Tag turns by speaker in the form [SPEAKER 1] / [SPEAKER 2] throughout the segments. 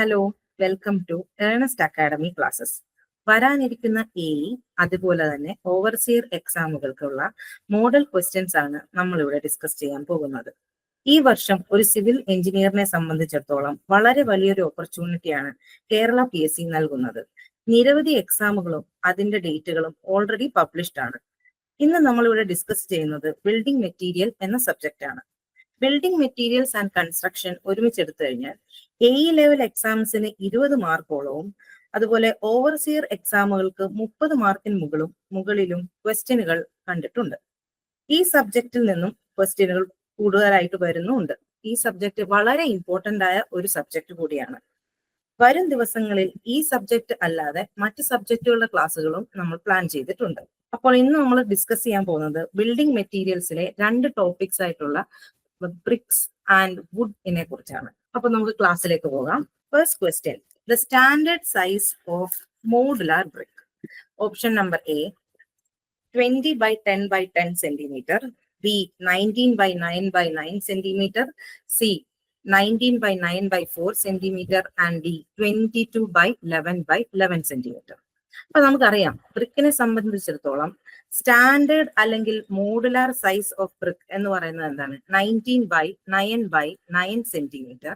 [SPEAKER 1] Hello, welcome to Ernest academy classes. വരാനിരിക്കുന്ന അതുപോലെ തന്നെ ഓവർസിയർ എക്സാമുകൾക്കുള്ള മോഡൽ ക്വസ്റ്റ്യൻസ് ആണ് നമ്മൾ ഇവിടെ ഡിസ്കസ് ചെയ്യാൻ പോകുന്നത്. ഈ വർഷം ഒരു സിവിൽ എഞ്ചിനീയറിനെ സംബന്ധിച്ചിടത്തോളം വളരെ വലിയൊരു ഓപ്പർച്യൂണിറ്റിയാണ് കേരള PSC നൽകുന്നത്. നിരവധി എക്സാമുകളും അതിന്റെ ഡേറ്റുകളും ഓൾറെഡി പബ്ലിഷ്ഡ് ആണ്. ഇന്ന് നമ്മൾ ഇവിടെ ഡിസ്കസ് ചെയ്യുന്നത് ബിൽഡിംഗ് മെറ്റീരിയൽ എന്ന സബ്ജക്റ്റ് ആണ്. ബിൽഡിംഗ് മെറ്റീരിയൽസ് ആൻഡ് കൺസ്ട്രക്ഷൻ ഒരുമിച്ചെടുത്തു കഴിഞ്ഞാൽ ലെവൽ എക്സാംസിന് 20 മാർക്കോളവും അതുപോലെ ഓവർസിയർ എക്സാമുകൾക്ക് 30 മാർക്കിന് മുകളിലും ക്വസ്റ്റ്യനുകൾ കണ്ടിട്ടുണ്ട്. ഈ സബ്ജക്റ്റിൽ നിന്നും ക്വസ്റ്റ്യനുകൾ കൂടുതലായിട്ട് വരുന്നുണ്ട്. ഈ സബ്ജക്റ്റ് വളരെ ഇമ്പോർട്ടന്റ് ആയ ഒരു സബ്ജക്റ്റ് കൂടിയാണ്. വരും ദിവസങ്ങളിൽ ഈ സബ്ജക്റ്റ് അല്ലാതെ മറ്റ് സബ്ജക്റ്റുകളുടെ ക്ലാസ്സുകളും നമ്മൾ പ്ലാൻ ചെയ്തിട്ടുണ്ട്. അപ്പോൾ ഇന്ന് നമ്മൾ ഡിസ്കസ് ചെയ്യാൻ പോകുന്നത് ബിൽഡിംഗ് മെറ്റീരിയൽസിലെ 2 ടോപ്പിക്സ് ആയിട്ടുള്ള ബ്രിക്സ് ആൻഡ് വുഡിനെ കുറിച്ചാണ്. അപ്പൊ നമുക്ക് ക്ലാസ്സിലേക്ക് പോകാം. First question, the standard size of modular brick. Option number A 20 by 10 by 10 centimeter, B 19 by 9 by 9 centimeter, C 19 by 9 by 4 centimeter, and D 22 by 11 by 11 centimeter. അപ്പൊ നമുക്കറിയാം ബ്രിക്കിനെ സംബന്ധിച്ചിടത്തോളം standard അല്ലെങ്കിൽ മോഡുലാർ സൈസ് ഓഫ് ബ്രിക്ക് എന്ന് പറയുന്നത് എന്താണ്? 19 by 9 by 9 centimetre.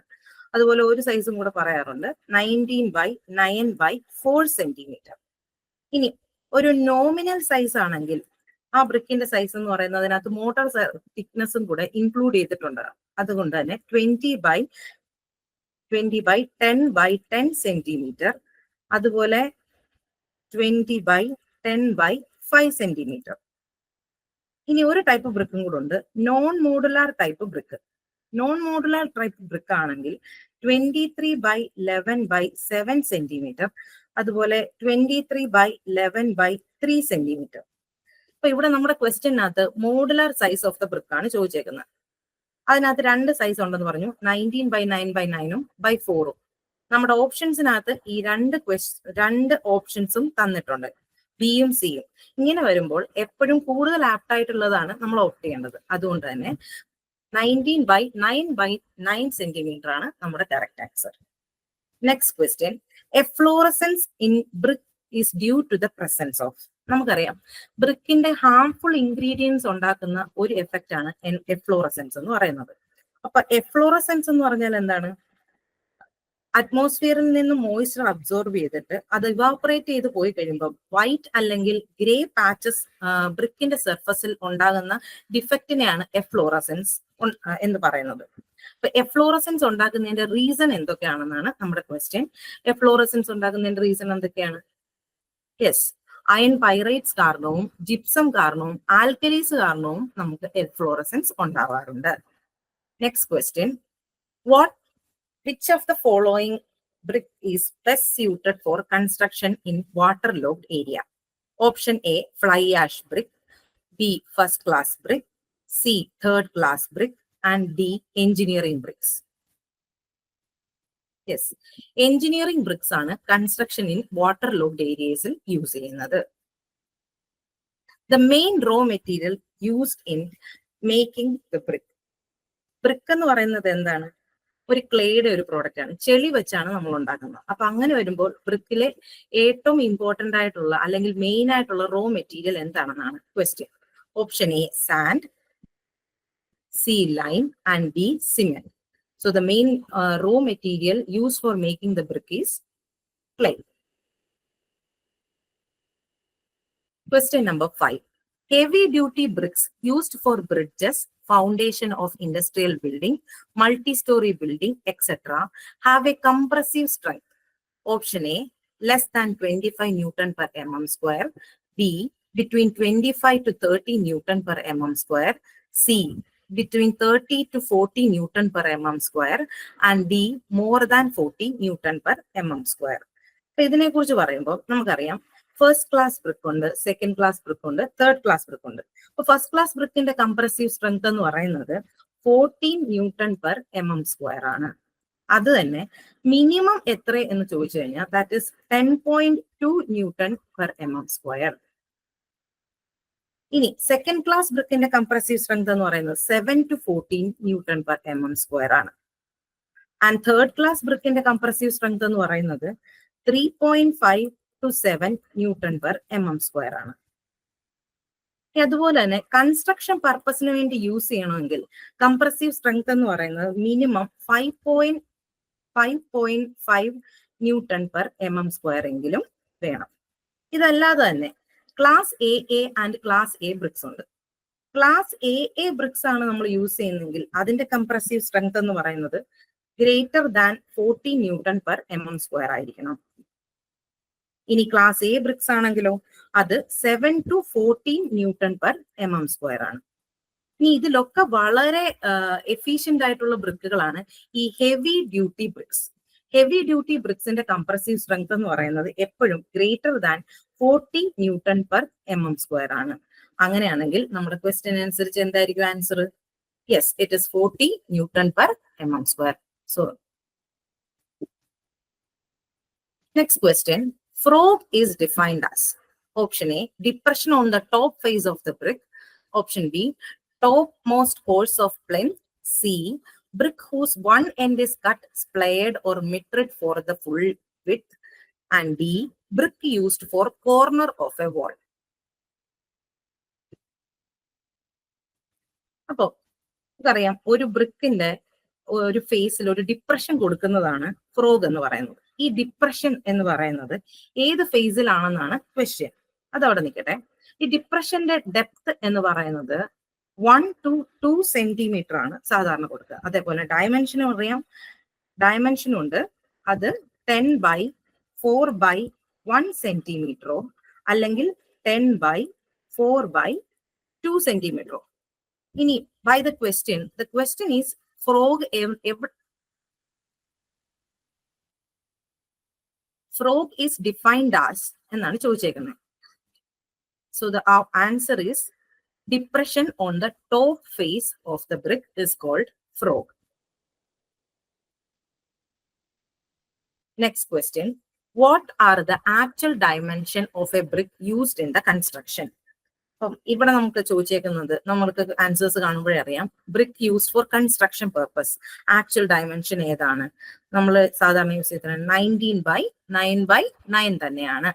[SPEAKER 1] അതുപോലെ ഒരു സൈസും കൂടെ പറയാറുണ്ട്, 19 by 9 by 4 സെന്റിമീറ്റർ. ഇനി ഒരു നോമിനൽ സൈസ് ആണെങ്കിൽ ആ ബ്രിക്കിന്റെ സൈസ് എന്ന് പറയുന്നത് അതിനകത്ത് മോട്ടർ തിക്നെസ്സും കൂടെ ഇൻക്ലൂഡ് ചെയ്തിട്ടുണ്ട്. അതുകൊണ്ട് തന്നെ 20 by 10 by 10 സെന്റിമീറ്റർ, അതുപോലെ 20 by 10 by 5 സെന്റിമീറ്റർ. ഇനി ഒരു ടൈപ്പ് ബ്രിക്കും കൂടെ ഉണ്ട്, non modular type brick. Non modular type brick ആണെങ്കിൽ 23 by 11 by 7 സെന്റിമീറ്റർ, അതുപോലെ 23 by 11 by 3 സെന്റിമീറ്റർ. അപ്പൊ ഇവിടെ നമ്മുടെ ക്വസ്റ്റ്യനകത്ത് modular size of the brick ആണ് ചോദിച്ചേക്കുന്നത്. അതിനകത്ത് 2 സൈസ് ഉണ്ടെന്ന് പറഞ്ഞു, 19 by 9 by 9 by 4. നമ്മുടെ ഓപ്ഷൻസിനകത്ത് ഈ രണ്ട് ഓപ്ഷൻസും തന്നിട്ടുണ്ട്, ബിയും സിയും. ഇങ്ങനെ വരുമ്പോൾ എപ്പോഴും കൂടുതൽ ആപ്റ്റ് ആയിട്ടുള്ളതാണ് നമ്മൾ ഓപ്റ്റ് ചെയ്യേണ്ടത്. അതുകൊണ്ട് തന്നെ 19 by 9 by 9 സെന്റിമീറ്റർ ആണ് നമ്മുടെ correct answer. Next question, efflorescence in brick is due to the presence of. നമുക്കറിയാം ബ്രിക്കിന്റെ ഹാർംഫുൾ ഇൻഗ്രീഡിയൻസ് ഉണ്ടാക്കുന്ന ഒരു എഫക്റ്റ് ആണ് എഫ്ലോറസൻസ് എന്ന് പറയുന്നത്. അപ്പൊ എഫ്ലോറസൻസ് എന്ന് പറഞ്ഞാൽ എന്താണ്? അറ്റ്മോസ്ഫിയറിൽ നിന്ന് മോയ്സ്ചർ അബ്സോർബ് ചെയ്തിട്ട് അത് ഇവാപ്പറേറ്റ് ചെയ്ത് പോയി കഴിയുമ്പോൾ വൈറ്റ് അല്ലെങ്കിൽ ഗ്രേ പാച്ചസ് ബ്രിക്കിന്റെ സർഫസിൽ ഉണ്ടാകുന്ന ഡിഫക്റ്റിനെയാണ് എഫ്ലോറസൻസ് എന്ന് പറയുന്നത്. അപ്പൊ എഫ്ലോറസൻസ് ഉണ്ടാക്കുന്നതിന്റെ റീസൺ എന്തൊക്കെയാണെന്നാണ് നമ്മുടെ ക്വസ്റ്റ്യൻ. എഫ്ലോറസൻസ് ഉണ്ടാക്കുന്നതിന്റെ റീസൺ എന്തൊക്കെയാണ്? യെസ്, അയൺ പൈറൈറ്റ്സ് കാരണവും ജിപ്സം കാരണവും ആൽക്കലീസ് കാരണവും നമുക്ക് എഫ്ലോറസൻസ് ഉണ്ടാവാറുണ്ട്. Next question, which of the following brick is best suited for construction in waterlogged area? Option A, fly ash brick, B, first class brick, C, third class brick, and D, engineering bricks. Yes, engineering bricks ആണ് construction in waterlogged areas use ചെയ്യുന്നത്. The main raw material used in making the brick. brick എന്ന് പറയുന്നത് എന്താണ്? ഒരു ക്ലേയുടെ ഒരു product ആണ്, ചെളി വെച്ചാണ് നമ്മൾ ഉണ്ടാക്കുന്നത്. അപ്പൊ അങ്ങനെ വരുമ്പോൾ ബ്രിക്കിലെ ഏറ്റവും ഇമ്പോർട്ടന്റ് ആയിട്ടുള്ള അല്ലെങ്കിൽ മെയിൻ ആയിട്ടുള്ള റോ മെറ്റീരിയൽ എന്താണെന്നാണ് question. Option A sand, C lime, and D cement. So the main raw material use for making the brick is clay. Question number 5. Heavy duty bricks used for bridges, foundation of industrial building, multi-story building, etc. have a compressive strength. Option A, less than 25 Newton per mm square. B, between 25 to 30 Newton per mm square. C, between 30 to 40 Newton per mm square. And D, more than 40 Newton per mm square. ഇതിനെ കുറിച്ച് പറയുമ്പോൾ നമുക്കറിയാം first class brick ഉണ്ട്, second class brick ഉണ്ട്, third class brick ഉണ്ട്. അപ്പൊ first class ബ്രിക്കിന്റെ compressive strength എന്ന് പറയുന്നത് 14 ന്യൂട്ടൺ പെർ mm സ്ക്വയർ ആണ്. അത് തന്നെ മിനിമം എത്ര എന്ന് ചോദിച്ചു കഴിഞ്ഞാൽ that is 10.2 newton per mm square. ഇനി സെക്കൻഡ് ക്ലാസ് ബ്രിക്കിന്റെ കംപ്രസീവ് സ്ട്രെങ്ത് എന്ന് പറയുന്നത് 7 to 14 newton per mm square ആണ്. ആൻഡ് തേർഡ് ക്ലാസ് ബ്രിക്കിന്റെ കംപ്രസീവ് സ്ട്രെങ്ത് എന്ന് പറയുന്നത് 3.5 to 7 ന്യൂട്ടൺ പെർ mm² ആണ്. അതുപോലെ തന്നെ കൺസ്ട്രക്ഷൻ പർപ്പസിന് വേണ്ടി യൂസ് ചെയ്യണമെങ്കിൽ കംപ്രസീവ് സ്ട്രെങ്ത് എന്ന് പറയുന്നത് മിനിമം 5.5 ന്യൂട്ടൺ പെർ mm² എങ്കിലും വേണം. ഇതല്ലാതെ തന്നെ class A and class A bricks ഉണ്ട്. ക്ലാസ് എ ബ്രിക്സ് ആണ് നമ്മൾ യൂസ് ചെയ്യുന്നതെങ്കിൽ അതിന്റെ കംപ്രസീവ് സ്ട്രെങ്ത് എന്ന് പറയുന്നത് greater than 40 newton per mm² ആയിരിക്കണം. ഇനി ക്ലാസ് എ ബ്രിക്സ് ആണെങ്കിലോ അത് 7 to 14 ന്യൂട്ടൺ പെർ mm² ആണ്. ഇനി ഇതിലൊക്കെ വളരെ എഫിഷ്യന്റ് ആയിട്ടുള്ള ബ്രിക്കുകളാണ് ഈ heavy duty bricks. Heavy duty ബ്രിക്സിന്റെ കംപ്രസീവ് സ്ട്രെങ്ത് എന്ന് പറയുന്നത് എപ്പോഴും greater than 40 newton per mm² ആണ്. അങ്ങനെയാണെങ്കിൽ നമ്മുടെ ക്വസ്റ്റ്യൻ അനുസരിച്ച് എന്തായിരിക്കും answer? Yes, it is 40 newton per mm². So next question, frog is defined as option A, depression on the top face of the brick, option B, topmost course of plinth, C, brick whose one end is cut, splayed or mitred for the full width, and D, brick used for corner of a wall. അപ്പോ നമുക്കറിയാം ഒരു ബ്രിക്കിന്റെ ഒരു ഫേസിൽ ഒരു depression കൊടുക്കുന്നതാണ് frog എന്ന് പറയുന്നത്. ഈ ഡിപ്രഷൻ എന്ന് പറയുന്നത് ഏത് ഫേസിലാണെന്നാണ് ക്വസ്റ്റ്യൻ. അതവിടെ നിൽക്കട്ടെ. ഈ ഡിപ്രഷന്റെ ഡെപ്ത് എന്ന് പറയുന്നത് 1 to 2 സെന്റിമീറ്റർ ആണ് സാധാരണ കൊടുക്കുക. അതേപോലെ ഡയമെൻഷനും അറിയാം, ഡയമെൻഷനും ഉണ്ട്. അത് 10/4/1 സെന്റിമീറ്ററോ അല്ലെങ്കിൽ 10/4/2 സെന്റിമീറ്ററോ. ഇനി by the question is frog is defined as എന്നാണ് ചോദിച്ചേക്കുന്നത്. So the answer is depression on the top face of the brick is called frog. Next question, what are the actual dimension of a brick used in the construction? അപ്പം ഇവിടെ നമുക്ക് ചോദിച്ചേക്കുന്നത്, നമ്മൾക്ക് answers കാണുമ്പോഴേ അറിയാം, brick used for construction purpose. Actual dimension ഏതാണ്? നമ്മൾ സാധാരണ use ചെയ്തിട്ടുണ്ട് 19/9/9 തന്നെയാണ്.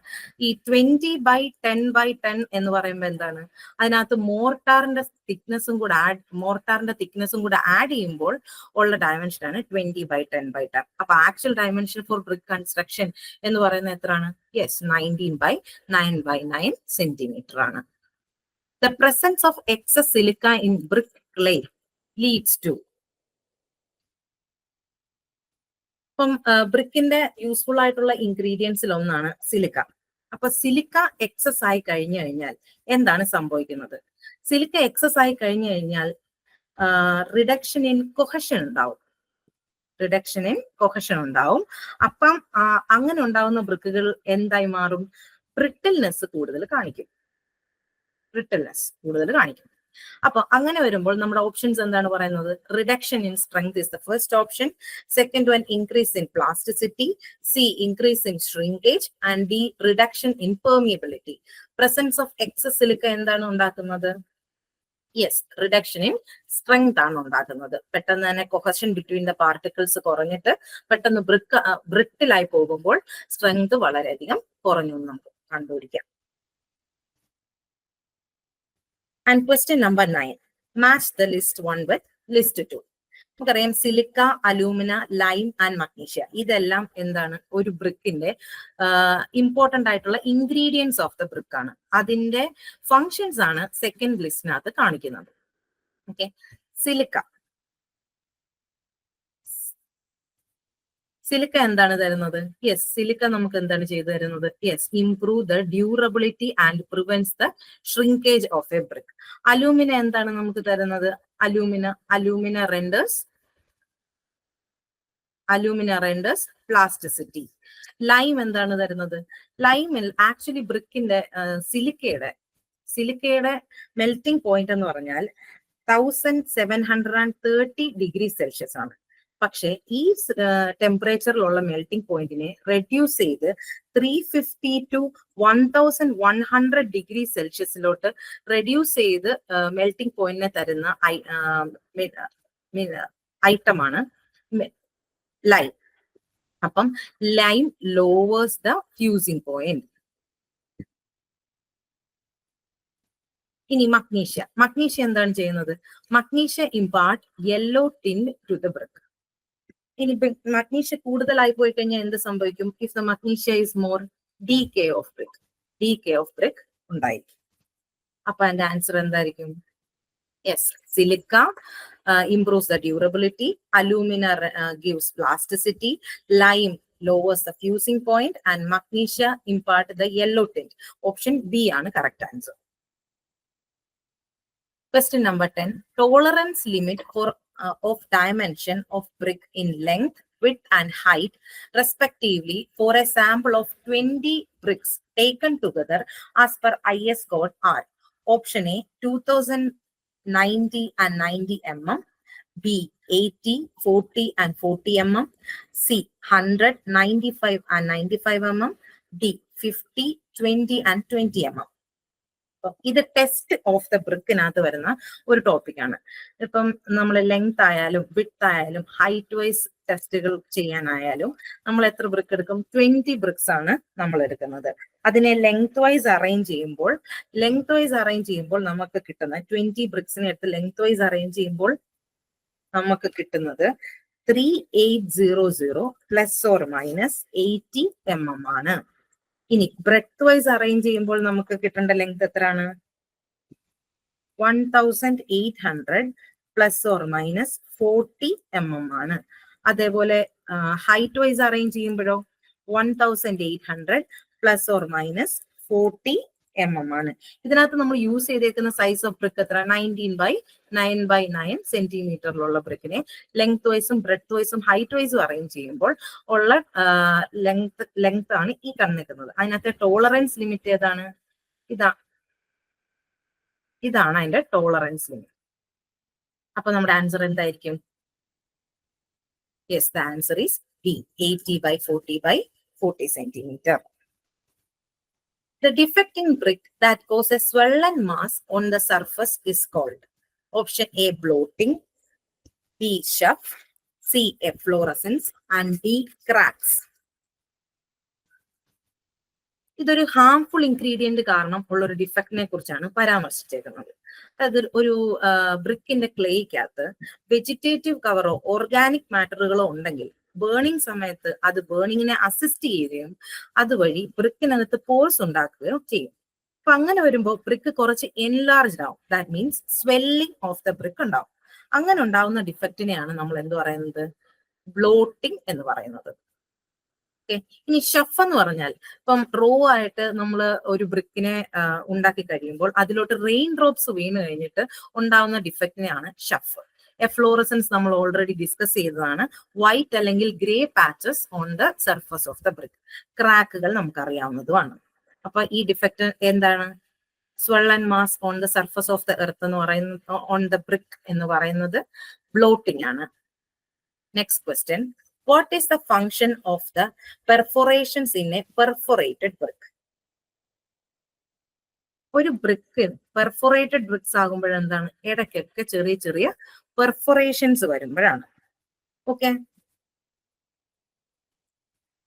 [SPEAKER 1] ഈ 20/10/10 എന്ന് പറയുമ്പോൾ എന്താണ്? അതിനകത്ത് മോർട്ടാറിന്റെ തിക്നെസ്സും കൂടെ ആഡ് ചെയ്യുമ്പോൾ ഉള്ള ഡയമെൻഷനാണ് 20/10/10. അപ്പൊ actual dimension for brick construction എന്ന് പറയുന്നത് എത്രയാണ്? യെസ്, 19/9/9 സെന്റിമീറ്റർ ആണ്. The presence of excess silica in brick clay leads to. ഇപ്പം ബ്രിക്കിന്റെ യൂസ്ഫുൾ ആയിട്ടുള്ള ഇൻഗ്രീഡിയൻസിൽ ഒന്നാണ് സിലിക്ക. അപ്പൊ സിലിക്ക എക്സസ് ആയി കഴിഞ്ഞു കഴിഞ്ഞാൽ എന്താണ് സംഭവിക്കുന്നത്? സിലിക്ക എക്സസ് ആയി കഴിഞ്ഞു കഴിഞ്ഞാൽ റിഡക്ഷൻ ഇൻ കൊഹഷൻ ഉണ്ടാവും. അപ്പം അങ്ങനെ ഉണ്ടാവുന്ന ബ്രിക്കുകൾ എന്തായി മാറും? ബ്രിട്ടിൽനെസ് കൂടുതൽ കാണിക്കും. അപ്പൊ അങ്ങനെ വരുമ്പോൾ നമ്മുടെ ഓപ്ഷൻസ് എന്താണ് പറയുന്നത്? Reduction in strength is the first option, second one increase in plasticity, C increase in shrinkage, and D reduction in permeability. Presence of excess silica എന്താണ് ഉണ്ടാക്കുന്നത്? യെസ്, റിഡക്ഷൻ ഇൻ സ്ട്രെങ്ത് ആണ് ഉണ്ടാക്കുന്നത്. പെട്ടെന്ന് തന്നെ കൊഹഷൻ ബിറ്റ്വീൻ ദ പാർട്ടിക്കിൾസ് കുറഞ്ഞിട്ട് പെട്ടെന്ന് ബ്രിട്ടിലായി പോകുമ്പോൾ strength വളരെയധികം കുറഞ്ഞു നമുക്ക് കണ്ടുപിടിക്കാം. And question number 9, match the list 1 with list 2. നമുക്കറിയാം silica, alumina, lime and magnesia ഇതെല്ലാം എന്താണ്? ഒരു ബ്രിക്കിന്റെ ഇമ്പോർട്ടന്റ് ആയിട്ടുള്ള ഇൻഗ്രീഡിയൻസ് ഓഫ് ദ ബ്രിക്ക് ആണ്. അതിന്റെ ഫങ്ഷൻസ് ആണ് സെക്കൻഡ് ലിസ്റ്റിനകത്ത് കാണിക്കുന്നത്. ഓക്കെ, സിലിക്ക എന്താണ് തരുന്നത്? യെസ്, സിലിക്ക നമുക്ക് എന്താണ് ചെയ്തു തരുന്നത്? Yes, improve the durability and prevents the shrinkage of A brick. Alumina എന്താണ് നമുക്ക് തരുന്നത്? Alumina renders plasticity. ലൈം എന്താണ് തരുന്നത്? ലൈമിൽ ആക്ച്വലി ബ്രിക്കിന്റെ സിലിക്കയുടെ മെൽറ്റിംഗ് പോയിന്റ് എന്ന് പറഞ്ഞാൽ 1730 ഡിഗ്രി സെൽഷ്യസ് ആണ്. പക്ഷെ ഈ ടെമ്പറേച്ചറിലുള്ള മെൽറ്റിംഗ് പോയിന്റിനെ റെഡ്യൂസ് ചെയ്ത് 350 to 1100 ഡിഗ്രി സെൽഷ്യസിലോട്ട് റെഡ്യൂസ് ചെയ്ത് മെൽറ്റിംഗ് പോയിന്റിനെ തരുന്ന ഐറ്റമാണ് ലൈം. അപ്പം lime lowers the fusing point. ഇനി മഗ്നീഷ്യ എന്താണ് ചെയ്യുന്നത്? Magnesia impart yellow tint to the brick. ഇനി മഗ്നീഷ്യ കൂടുതലായി പോയി കഴിഞ്ഞാൽ എന്ത് സംഭവിക്കും? If the magnesia is more, decay of brick ഉണ്ടായിരിക്കും. അപ്പൊ അതിന്റെ ആൻസർ എന്തായിരിക്കും? Yes, silica improves the durability, alumina gives plasticity, lime lowers the fusing point, and magnesia impart the yellow tint. Option B ആണ് correct answer. Question number 10. Tolerance limit of dimension of brick in length, width and height respectively for a sample of 20 bricks taken together as per IS code are. Option A 2090 and 90 mm, B 80, 40 and 40 mm, C 100, 95 and 95 mm, D 50, 20 and 20 mm. ഇത് test of the ബ്രിക്കിനകത്ത് വരുന്ന ഒരു ടോപ്പിക്കാണ്. ഇപ്പം നമ്മൾ length ആയാലും width ആയാലും height vice ടെസ്റ്റുകൾ ചെയ്യാനായാലും നമ്മൾ എത്ര ബ്രിക്ക് എടുക്കും? 20 ബ്രിക്സ് ആണ് നമ്മൾ എടുക്കുന്നത്. അതിനെ ലെങ്ത് വൈസ് അറേഞ്ച് ചെയ്യുമ്പോൾ നമുക്ക് കിട്ടുന്ന 20 ബ്രിക്സിനെ എടുത്ത് ലെങ്ത് വൈസ് അറേഞ്ച് ചെയ്യുമ്പോൾ നമുക്ക് കിട്ടുന്നത് 3800 പ്ലസ് ഓർ മൈനസ് 80 mm ആണ്. ഇനി ബ്രെഡ്ത്ത് വൈസ് അറേഞ്ച് ചെയ്യുമ്പോൾ നമുക്ക് കിട്ടേണ്ട ലെങ്ത് എത്രയാണ്? 1800 പ്ലസ് ഓർ മൈനസ് 40 mm ആണ്. അതേപോലെ ഹൈറ്റ് വൈസ് അറേഞ്ച് ചെയ്യുമ്പോഴോ 1800 പ്ലസ് ഓർ മൈനസ് 40 mm ആണ്. ഇതിനകത്ത് നമ്മൾ യൂസ് ചെയ്തേക്കുന്ന സൈസ് ഓഫ് ബ്രിക്ക് എത്ര? 19/9/9 സെന്റിമീറ്ററിലുള്ള ബ്രിക്കിനെ ലെങ്ത് വൈസും ബ്രെഡ്ത്ത് വൈസും ഹൈറ്റ് വൈസും അറേഞ്ച് ചെയ്യുമ്പോൾ ഉള്ള ലെങ്ത് ആണ് ഈ കണ്ടിരിക്കുന്നത്. അതിനകത്തെ ടോളറൻസ് ലിമിറ്റ് ഏതാണ്? ഇതാണ് അതിന്റെ ടോളറൻസ് ലിമിറ്റ്. അപ്പൊ നമ്മുടെ ആൻസർ എന്തായിരിക്കും? Yes, the answer is D 80/40/40 centimeter. The defecting brick that causes swollen mass on the surface is called. Option A bloating, B chuff, C efflorescence and D cracks. ഇതൊരു harmful ingredient കാരണം ഉള്ള ഒരു ഡിഫക്റ്റിനെ കുറിച്ചാണ് പരാമർശിച്ചേക്കുന്നത്. അതായത് ഒരു ബ്രിക്കിന്റെ ക്ലേക്കകത്ത് vegetative കവറോ organic മാറ്ററുകളോ ഉണ്ടെങ്കിൽ burning സമയത്ത് അത് ബേണിങ്ങിനെ അസിസ്റ്റ് ചെയ്യുകയും അതുവഴി ബ്രിക്കിനകത്ത് പോഴ്സ് ഉണ്ടാക്കുകയോ ചെയ്യും. അപ്പൊ അങ്ങനെ വരുമ്പോൾ ബ്രിക്ക് കുറച്ച് എൻലാർജ്ഡ് ആവും. That means swelling of the brick ഉണ്ടാവും. അങ്ങനെ ഉണ്ടാവുന്ന ഡിഫക്റ്റിനെയാണ് നമ്മൾ എന്ത് പറയുന്നത്? ബ്ലോട്ടിംഗ് എന്ന് പറയുന്നത്. ഇനി ഷഫ് എന്ന് പറഞ്ഞാൽ ഇപ്പം റോ ആയിട്ട് നമ്മൾ ഒരു ബ്രിക്കിനെ ഉണ്ടാക്കി കഴിയുമ്പോൾ അതിലോട്ട് റെയിൻ ഡ്രോപ്സ് വീണ് കഴിഞ്ഞിട്ട് ഉണ്ടാവുന്ന ഡിഫക്റ്റിനെയാണ് ഷഫ്. എഫ്ലോറസൻസ് നമ്മൾ ഓൾറെഡി ഡിസ്കസ് ചെയ്തതാണ്. വൈറ്റ് അല്ലെങ്കിൽ grey patches on the surface of the brick. ക്രാക്കുകൾ നമുക്ക് അറിയാവുന്നതുമാണ്. അപ്പൊ ഈ ഡിഫക്റ്റ് എന്താണ്? Swollen mass on the surface of the earth എന്ന് പറയുന്നത്, ഓൺ ദ ബ്രിക്ക് എന്ന് പറയുന്നത് ബ്ലോട്ടിംഗ് ആണ്. Next question. What is the function of the perforations in a perforated brick? ഒരു ബ്രിക്ക് പെർഫോറേറ്റഡ് ബ്രിക്സ് ആകുമ്പോഴെന്താണ്? ഇടയ്ക്കൊക്കെ ചെറിയ ചെറിയ പെർഫോറേഷൻസ് വരുമ്പോഴാണ്. ഓക്കെ,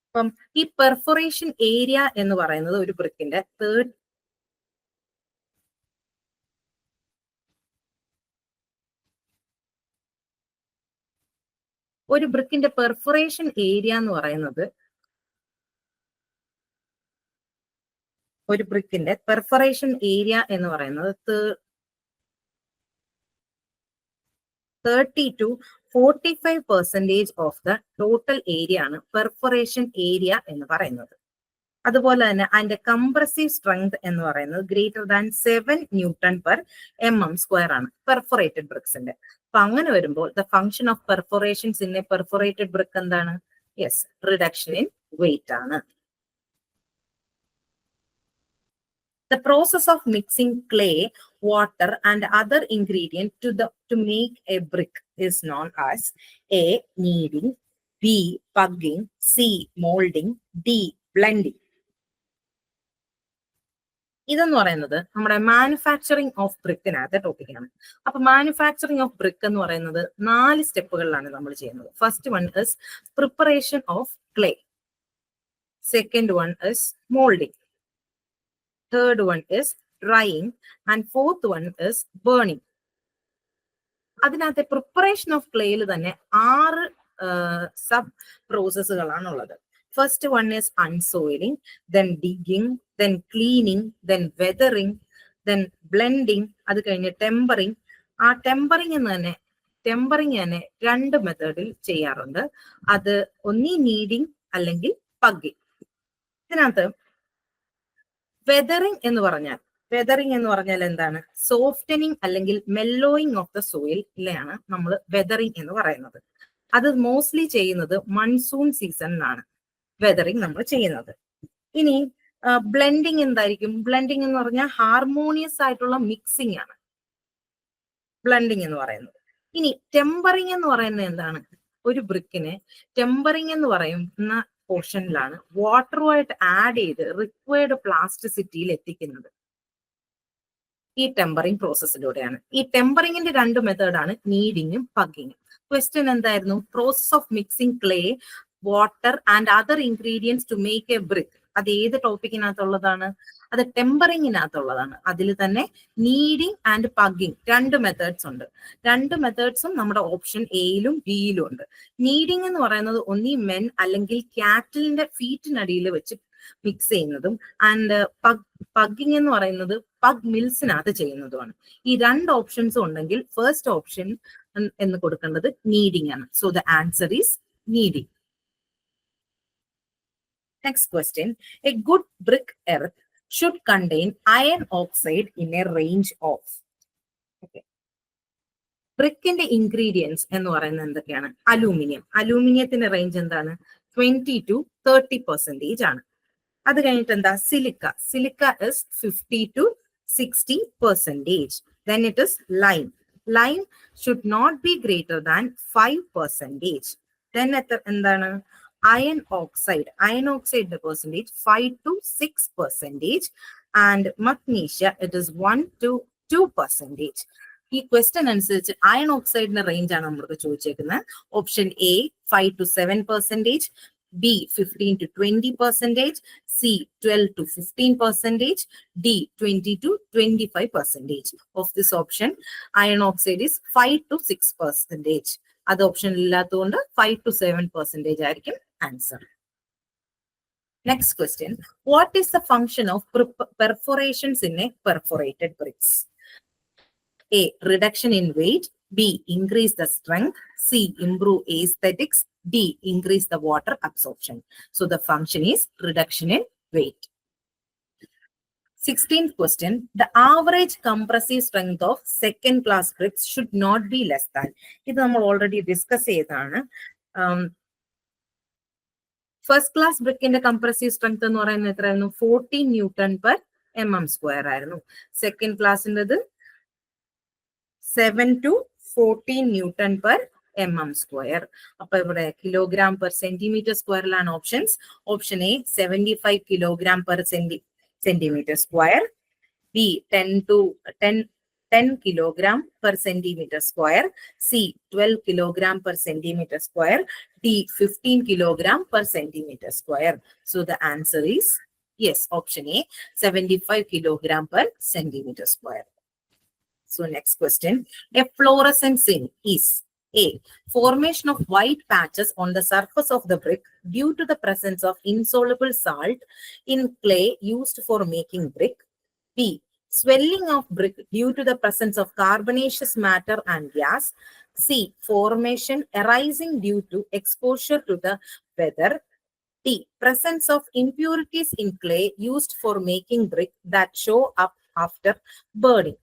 [SPEAKER 1] അപ്പം ഈ പെർഫോറേഷൻ ഏരിയ എന്ന് പറയുന്നത് ഒരു ബ്രിക്കിന്റെ പെർഫോറേഷൻ ഏരിയ എന്ന് പറയുന്നത് ഒരു ബ്രിക്കിന്റെ പെർഫറേഷൻ ഏരിയ എന്ന് പറയുന്നത് 30 to 45% of the total area ആണ് പെർഫറേഷൻ ഏരിയ എന്ന് പറയുന്നത്. അതുപോലെ തന്നെ അതിന്റെ കംപ്രസീവ് സ്ട്രെങ്ത് എന്ന് പറയുന്നത് ഗ്രേറ്റർ ദാൻ 7 Newton/mm² ആണ് പെർഫോറേറ്റഡ് ബ്രിക്സിന്റെ. അപ്പൊ അങ്ങനെ വരുമ്പോൾ the function of perforations in a perforated brick എന്താണ്? യെസ്, റിഡക്ഷൻ ഇൻ വെയിറ്റ് ആണ്. The process of mixing clay, water, and other ingredient to make a brick is known as A. Kneading, B. Pugging, C. Molding, D. Blending. ഇതെന്ന് പറയുന്നത് നമ്മുടെ manufacturing of ബ്രിക്കിനകത്തെ ടോപ്പിക്കാണ്. അപ്പൊ manufacturing of brick എന്ന് പറയുന്നത് 4 സ്റ്റെപ്പുകളിലാണ് നമ്മൾ ചെയ്യുന്നത്. First one is preparation of clay, second one is moulding, third one is drying and fourth one is burning. അതിനകത്തെ പ്രിപ്പറേഷൻ ഓഫ് ക്ലേയിൽ തന്നെ 6 സബ് പ്രോസസ്സുകളാണുള്ളത്. First one is unsoiling, then digging, then cleaning, then weathering, then blending, അത് കഴിഞ്ഞ് tempering. ആ tempering തന്നെ 2 മെത്തേഡിൽ ചെയ്യാറുണ്ട്. അത് ഒന്നി നീഡിങ് അല്ലെങ്കിൽ പഗ്ഗിങ്. ഇതിനകത്ത് വെതറിങ് എന്ന് പറഞ്ഞാൽ എന്താണ്? സോഫ്റ്റനിങ് അല്ലെങ്കിൽ മെല്ലോയിങ് ഓഫ് ദ സോയിലാണ് നമ്മൾ വെതറിങ് എന്ന് പറയുന്നത്. അത് മോസ്റ്റ്ലി ചെയ്യുന്നത് മൺസൂൺ സീസണിലാണ് വെതറിങ് നമ്മൾ ചെയ്യുന്നത്. ഇനി ബ്ലെൻഡിങ് എന്തായിരിക്കും? ബ്ലെൻഡിങ് എന്ന് പറഞ്ഞാൽ ഹാർമോണിയസ് ആയിട്ടുള്ള മിക്സിംഗ് ആണ് ബ്ലെൻഡിങ് എന്ന് പറയുന്നത്. ഇനി ടെമ്പറിങ് എന്ന് പറയുന്നത് എന്താണ്? ഒരു ബ്രിക്കിനെ ടെമ്പറിങ് എന്ന് പറയുന്ന പോർഷനിലാണ് വാട്ടറുമായിട്ട് ആഡ് ചെയ്ത് റിക്വയർഡ് പ്ലാസ്റ്റിസിറ്റിയിൽ എത്തിക്കുന്നത്. ഈ ടെമ്പറിങ് പ്രോസസ്സിലൂടെയാണ്. ഈ ടെമ്പറിങ്ങിന്റെ 2 മെത്തേഡാണ് നീഡിങ്ങും പഗ്ഗിങ്ങും. ക്വസ്റ്റ്യൻ എന്തായിരുന്നു? Process of mixing clay, water and other ingredients to make a brick. അത് ഏത് ടോപ്പിക്കിനകത്തുള്ളതാണ്? അത് ടെമ്പറിങ്ങിനകത്തുള്ളതാണ്. അതിൽ തന്നെ നീഡിങ് ആൻഡ് പഗ്ഗിങ് 2 മെത്തേഡ്സ് ഉണ്ട്. 2 മെത്തേഡ്സും നമ്മുടെ ഓപ്ഷൻ എയിലും ബിയിലും ഉണ്ട്. നീഡിങ് എന്ന് പറയുന്നത് ഒന്നി മെൻ അല്ലെങ്കിൽ ക്യാറ്റിലിന്റെ ഫീറ്റിനടിയിൽ വെച്ച് മിക്സ് ചെയ്യുന്നതും, ആൻഡ് പഗ്ഗിങ് എന്ന് പറയുന്നത് പഗ് മിൽസിനകത്ത് ചെയ്യുന്നതുമാണ്. ഈ 2 ഓപ്ഷൻസും ഉണ്ടെങ്കിൽ ഫസ്റ്റ് ഓപ്ഷൻ എന്ന് കൊടുക്കേണ്ടത് നീഡിങ് ആണ്. So the answer is needing. Next question. A good brick earth should contain iron oxide in a range of. Okay. ബ്രിക്കിന്റെ ഇൻഗ്രീഡിയൻസ് എന്ന് പറയുന്നത് എന്തൊക്കെയാണ്? അലൂമിനിയത്തിന്റെ റേഞ്ച് എന്താണ്? 20 to 30% ആണ്. അത് കഴിഞ്ഞിട്ട് എന്താ? Silica is 50 to 60%. Then it is lime should not be greater than 5%. Then എന്താണ്? iron oxide percentage 5 to 6%, and magnesia it is 1 to 2%. ഈ ക്വസ്റ്റ്യൻ അനുസരിച്ച് അയൺ ഓക്സൈഡിന്റെ റേഞ്ച് ആണ് നമ്മൾക്ക് ചോദിച്ചേക്കുന്നത്. Option A 5 to 7%, B 15 to 20%, C 12 to 15%, D 20 to 25%. Of this option, iron oxide is 5 to 6%. അത് option ഇല്ലാത്തതുകൊണ്ട് 5 to 7% ആയിരിക്കും answer. Next question. What is the function of perforations in a perforated bricks? A. Reduction in weight. B. Increase the strength. C. Improve aesthetics. D. Increase the water absorption. So the function is reduction in weight. 16th question. The average compressive strength of second class bricks should not be less than. ഇത് നമ്മൾ already discuss ചെയ്തതാണ്. First class ബ്രിക്കിന്റെ compressive strength എന്ന് പറയുന്നത് എത്രയായിരുന്നു? 14 Newton/mm². ആയിരുന്നു. Second ക്ലാസിൻ്റെത് 7 to 14 Newton/mm². അപ്പൊ ഇവിടെ kg/cm²ലാണ് options. Option A 75 kg/cm², B 10 kg/cm², C 12 kg/cm², D 15 kg/cm². So the answer is yes, option A 75 kg/cm². So next question. A fluorescent zinc is A. Formation of white patches on the surface of the brick due to the presence of insoluble salt in clay used for making brick. B. Swelling of brick due to the presence of carbonaceous matter and gas. C. Formation arising due to exposure to the weather. D. Presence of impurities in clay used for making brick that show up after burning.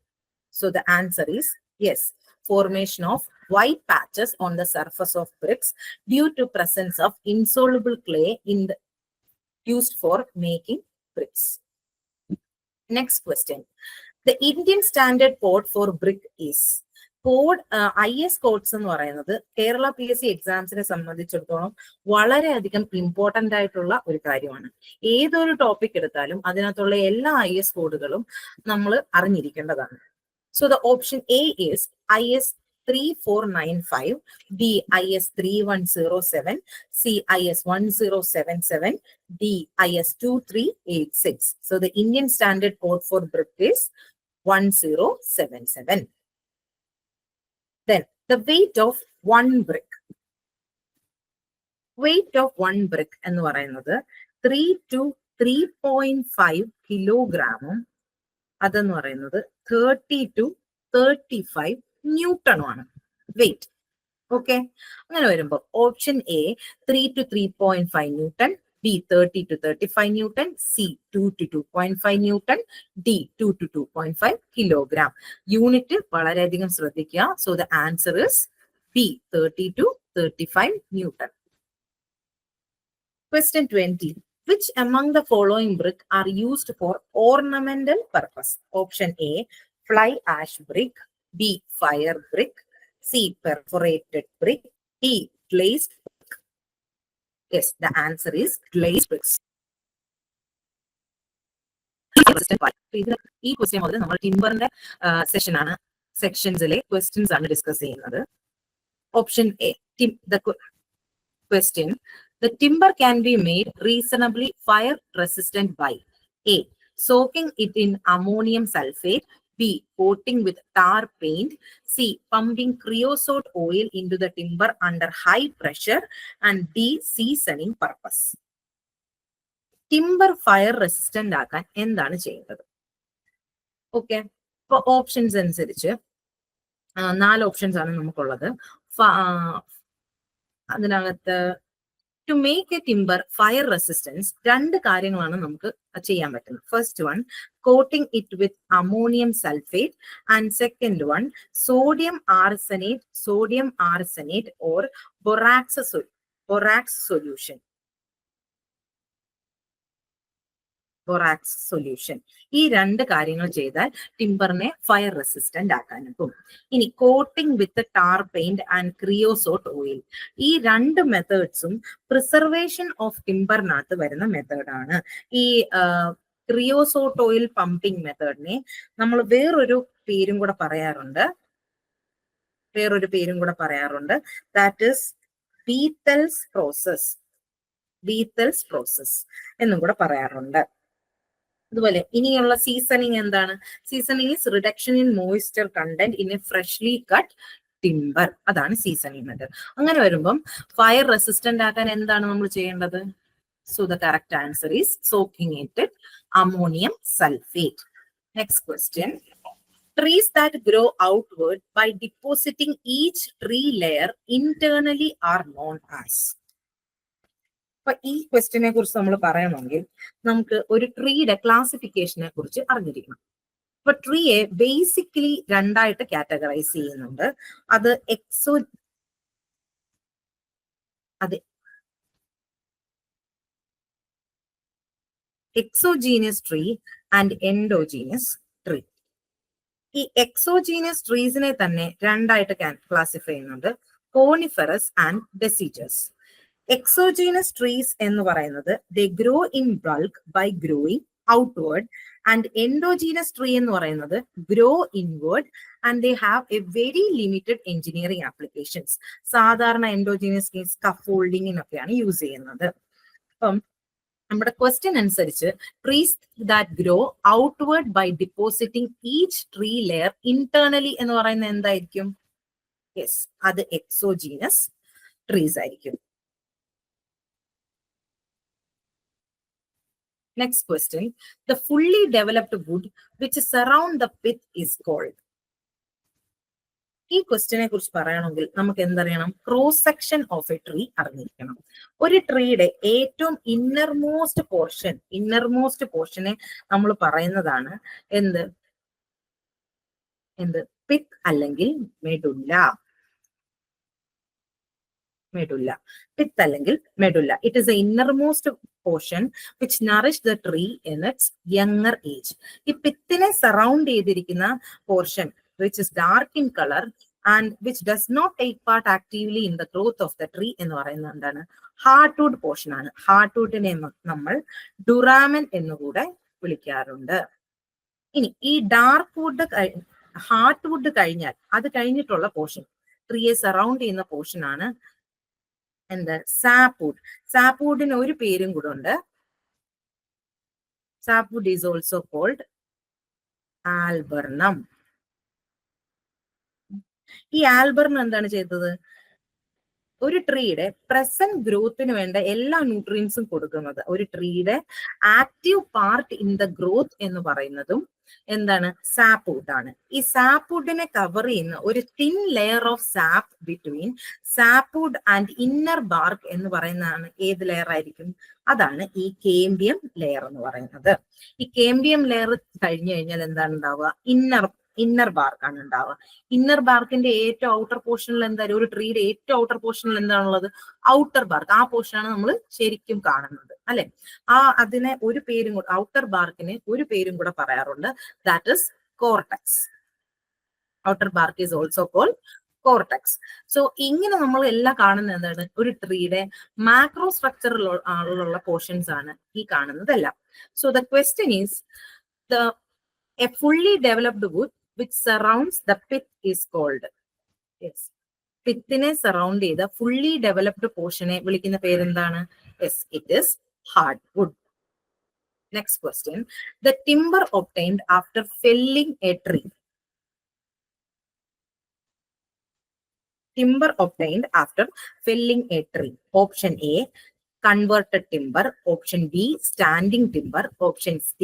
[SPEAKER 1] So the answer is yes. Formation of white patches on the surface of bricks due to presence of insoluble clay used for making bricks. Next question. The Indian standard code for brick is code IS codes എന്ന് പറയുന്നത് Kerala PSC എക്സാംസിനെ സംബന്ധിച്ചിടത്തോളം വളരെയധികം important ആയിട്ടുള്ള ഒരു കാര്യമാണ്. ഏതൊരു topic എടുത്താലും അതിനകത്തുള്ള എല്ലാ IS കോഡുകളും നമ്മൾ അറിഞ്ഞിരിക്കേണ്ടതാണ്. So the option A is IS 3495, B IS 3107, C IS 1077, D IS 2386. So the Indian standard code for brick is 1077. Then the weight of one brick. Weight of one brick എന്ന് പറയുന്നത് 3 to 3.5 കിലോഗ്രാമും അതെന്ന് പറയുന്നത് 30 to 35 ന്യൂട്ടണുമാണ് wait. Okay, അങ്ങനെ വരുമ്പോൾ option A 3 to 3.5 newton, B 30 to 35 newton, C 2 to 2.5 newton, D 2 to 2.5 kilogram. Unit വളരെയധികം ശ്രദ്ധിക്കുക. So the answer is B 30 to 35 newton. Question 20. Which among the following brick are used for ornamental purpose? Option A, fly ash brick, B, fire brick, C, perforated brick, D, glazed brick. Yes, the answer is glazed bricks. ഈ question മുതൽ നമ്മൾ ടിമ്പറിന്റെ സെക്ഷൻസിലെ questions ആണ് discuss ചെയ്യുന്നത്. Option A, the question, the timber can be made reasonably fire resistant by A, soaking it in ammonium sulfate, B, coating with tar paint, C, pumping creosote oil into the timber under high pressure, and D, seasoning purpose. Timber fire resistant ആക്കാൻ എന്താണ് ചെയ്യേണ്ടത്? Okay, ഇപ്പൊ options അനുസരിച്ച് 4 options ആണ് നമുക്കുള്ളത്. അതിനകത്ത് to make a timber fire resistance, 2 കാര്യങ്ങളാണ് നമുക്ക് ചെയ്യാൻ പറ്റുന്നത്. First one, coating it with ammonium sulfate, and second one, sodium arsenate or borax solution. ഈ 2 കാര്യങ്ങൾ ചെയ്താൽ ടിമ്പറിനെ ഫയർ റെസിസ്റ്റന്റ് ആക്കാൻ പറ്റും. ഇനി coating with tar paint and creosote oil, ഈ 2 മെത്തേഡ്സും പ്രിസർവേഷൻ ഓഫ് ടിമ്പറിനകത്ത് വരുന്ന മെത്തേഡാണ്. ഈ ക്രിയോസോട്ട് ഓയിൽ പമ്പിംഗ് മെത്തേഡിനെ നമ്മൾ വേറൊരു പേരും കൂടെ പറയാറുണ്ട്. ദാറ്റ് ഈസ് ബീത്തൽസ് പ്രോസസ് എന്നും കൂടെ പറയാറുണ്ട്. അതുപോലെ ഇനിയുള്ള സീസണിങ് എന്താണ്? Seasoning is reduction in moisture content in A freshly cut timber. അതാണ് സീസണിങ് മെത്തേഡ്. അങ്ങനെ വരുമ്പം ഫയർ റെസിസ്റ്റന്റ് ആക്കാൻ എന്താണ് നമ്മൾ ചെയ്യേണ്ടത്? So the correct answer is soaking it with ammonium sulphate. Next question, trees that grow outward by depositing each tree layer internally are known as. അപ്പൊ ഈ ക്വസ്റ്റ്യനെ കുറിച്ച് നമ്മൾ പറയണമെങ്കിൽ നമുക്ക് ഒരു ട്രീയുടെ ക്ലാസിഫിക്കേഷനെ കുറിച്ച് അറിഞ്ഞിരിക്കണം. അപ്പൊ ട്രീയെ ബേസിക്കലി 2ആയിട്ട് കാറ്റഗറൈസ് ചെയ്യുന്നുണ്ട്. അത് exogenous tree and endogenous tree. ഈ എക്സോജീനിയസ് ട്രീസിനെ തന്നെ 2ആയിട്ട് ക്ലാസിഫൈ ചെയ്യുന്നുണ്ട്, coniferous and deciduous. Exogenous trees എന്ന് പറയുന്നത് they grow in bulk by growing outward, and endogenous tree എന്ന് പറയുന്നത് grow inward and they have a very limited engineering applications. സാധാരണ എൻഡോജീനസ് ട്രീ സ്കഫോൾഡിങ്ങിനൊക്കെയാണ് യൂസ് ചെയ്യുന്നത്. അപ്പം നമ്മുടെ ക്വസ്റ്റ്യൻ അനുസരിച്ച് trees that grow outward by depositing each tree layer internally എന്ന് പറയുന്നത് എന്തായിരിക്കും? യെസ്, അത് എക്സോജീനസ് ട്രീസ് ആയിരിക്കും. Next question, the fully developed wood which surround the pith is called. ഈ ക്വസ്റ്റ്യനെ കുറിച്ച് പറയണമെങ്കിൽ നമുക്ക് എന്തറിയണം? Cross section of a tree അറിഞ്ഞിരിക്കണം. ഒരു ട്രീയുടെ ഏറ്റവും ഇന്നർമോസ്റ്റ് പോർഷനെ നമ്മൾ പറയുന്നതാണ് എന്ത്? പിത്ത് അല്ലെങ്കിൽ മെഡുല്ല. Pith അല്ലെങ്കിൽ medulla. It is the innermost portion which nourish the tree in its younger age. ഈ പിത്തിനെ സറൗണ്ട് ചെയ്തിരിക്കുന്ന portion which is dark in color and which does not take part actively in the growth of the tree എന്ന് പറയുന്നത് എന്താണ്? Heartwood portion ആണ്. ഹാർട്ട്വുഡിനെ നമ്മൾ ഡുറാമൻ എന്നുകൂടെ വിളിക്കാറുണ്ട്. ഇനി ഈ ഡാർക്ക് വുഡ് ഹാർട്ട്വുഡ് കഴിഞ്ഞാൽ അത് കഴിഞ്ഞിട്ടുള്ള പോർഷൻ, ട്രീയെ സറൗണ്ട് ചെയ്യുന്ന പോർഷൻ ആണ് എന്ത്? സാപ്വുഡ്. സാപ്വുഡിന് ഒരു പേരും കൂടെ ഉണ്ട്. Sapwood is also called alburnum. ഈ ആൽബർണം എന്താണ് ചെയ്തത്? ഒരു ട്രീയുടെ പ്രസന്റ് ഗ്രോത്തിന് വേണ്ട എല്ലാ ന്യൂട്രിയൻസും കൊടുക്കുന്നത്. ഒരു ട്രീയുടെ active part in the growth എന്ന് പറയുന്നതും എന്താണ്? സാപ്വുഡ് ആണ്. ഈ സാപ്വുഡിനെ കവർ ചെയ്യുന്ന ഒരു thin layer of sap between sapwood and inner bark എന്ന് പറയുന്നതാണ് ഏത് ലെയർ ആയിരിക്കും? അതാണ് ഈ കേംബിയം ലെയർ എന്ന് പറയുന്നത്. ഈ കേംബിയം ലെയർ കഴിഞ്ഞു കഴിഞ്ഞാൽ എന്താണ് ഉണ്ടാവുക? ഇന്നർ ബാർക്ക് ആണ് ഉണ്ടാവുക. ഇന്നർ ബാർക്കിന്റെ ഏറ്റവും ഔട്ടർ പോർഷനിൽ എന്തായാലും ഒരു ട്രീയുടെ ഏറ്റവും ഔട്ടർ പോർഷനിൽ എന്താണുള്ളത്? Outer bark. ആ പോർഷനാണ് നമ്മൾ ശരിക്കും കാണുന്നത്, അല്ലെ? അതിനെ ഒരു പേരും കൂടെ, ഔട്ടർ ബാർക്കിന് ഒരു പേരും കൂടെ പറയാറുണ്ട്. That is cortex. Outer bark is also called cortex. സോ ഇങ്ങനെ നമ്മൾ എല്ലാം കാണുന്നത് എന്താണ്? ഒരു ട്രീയുടെ മാക്രോ സ്ട്രക്ചറിലുള്ള പോർഷൻസ് ആണ് ഈ കാണുന്നതെല്ലാം. So the question is a fully developed wood which surrounds the pith is called. Yes. Pithine surround ചെയ്ത fully developed portion വിളിക്കുന്ന പേരെന്താണ്? Yes, it is hardwood. Next question. The timber obtained after felling a tree. Timber obtained after felling a tree. Option A, converted timber. Option B, standing timber. Option C,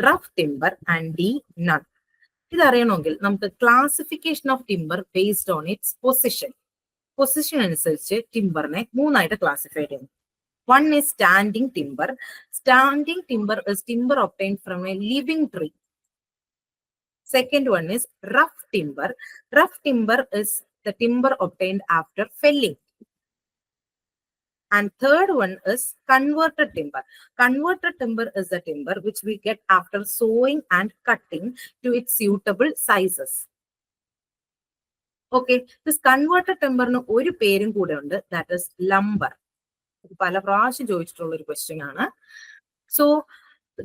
[SPEAKER 1] rough timber. And D, none. ഇതറിയണമെങ്കിൽ നമുക്ക് classification of timber based on its position അനുസരിച്ച് ടിംബറിനെ മൂന്നായിട്ട് classify ചെയ്യുന്നു. One is standing timber. Standing timber is timber obtained from A living tree. Second one is rough timber. Rough timber is the timber obtained after felling. And third one is converted timber. Converted timber is the timber which we get after sawing and cutting to its suitable sizes. Okay, this converted timber nu oru perum kude undu, that is lumber. Pala പ്രാവശ്യം ചോദിച്ചിട്ടുള്ള ഒരു question ആണ്. So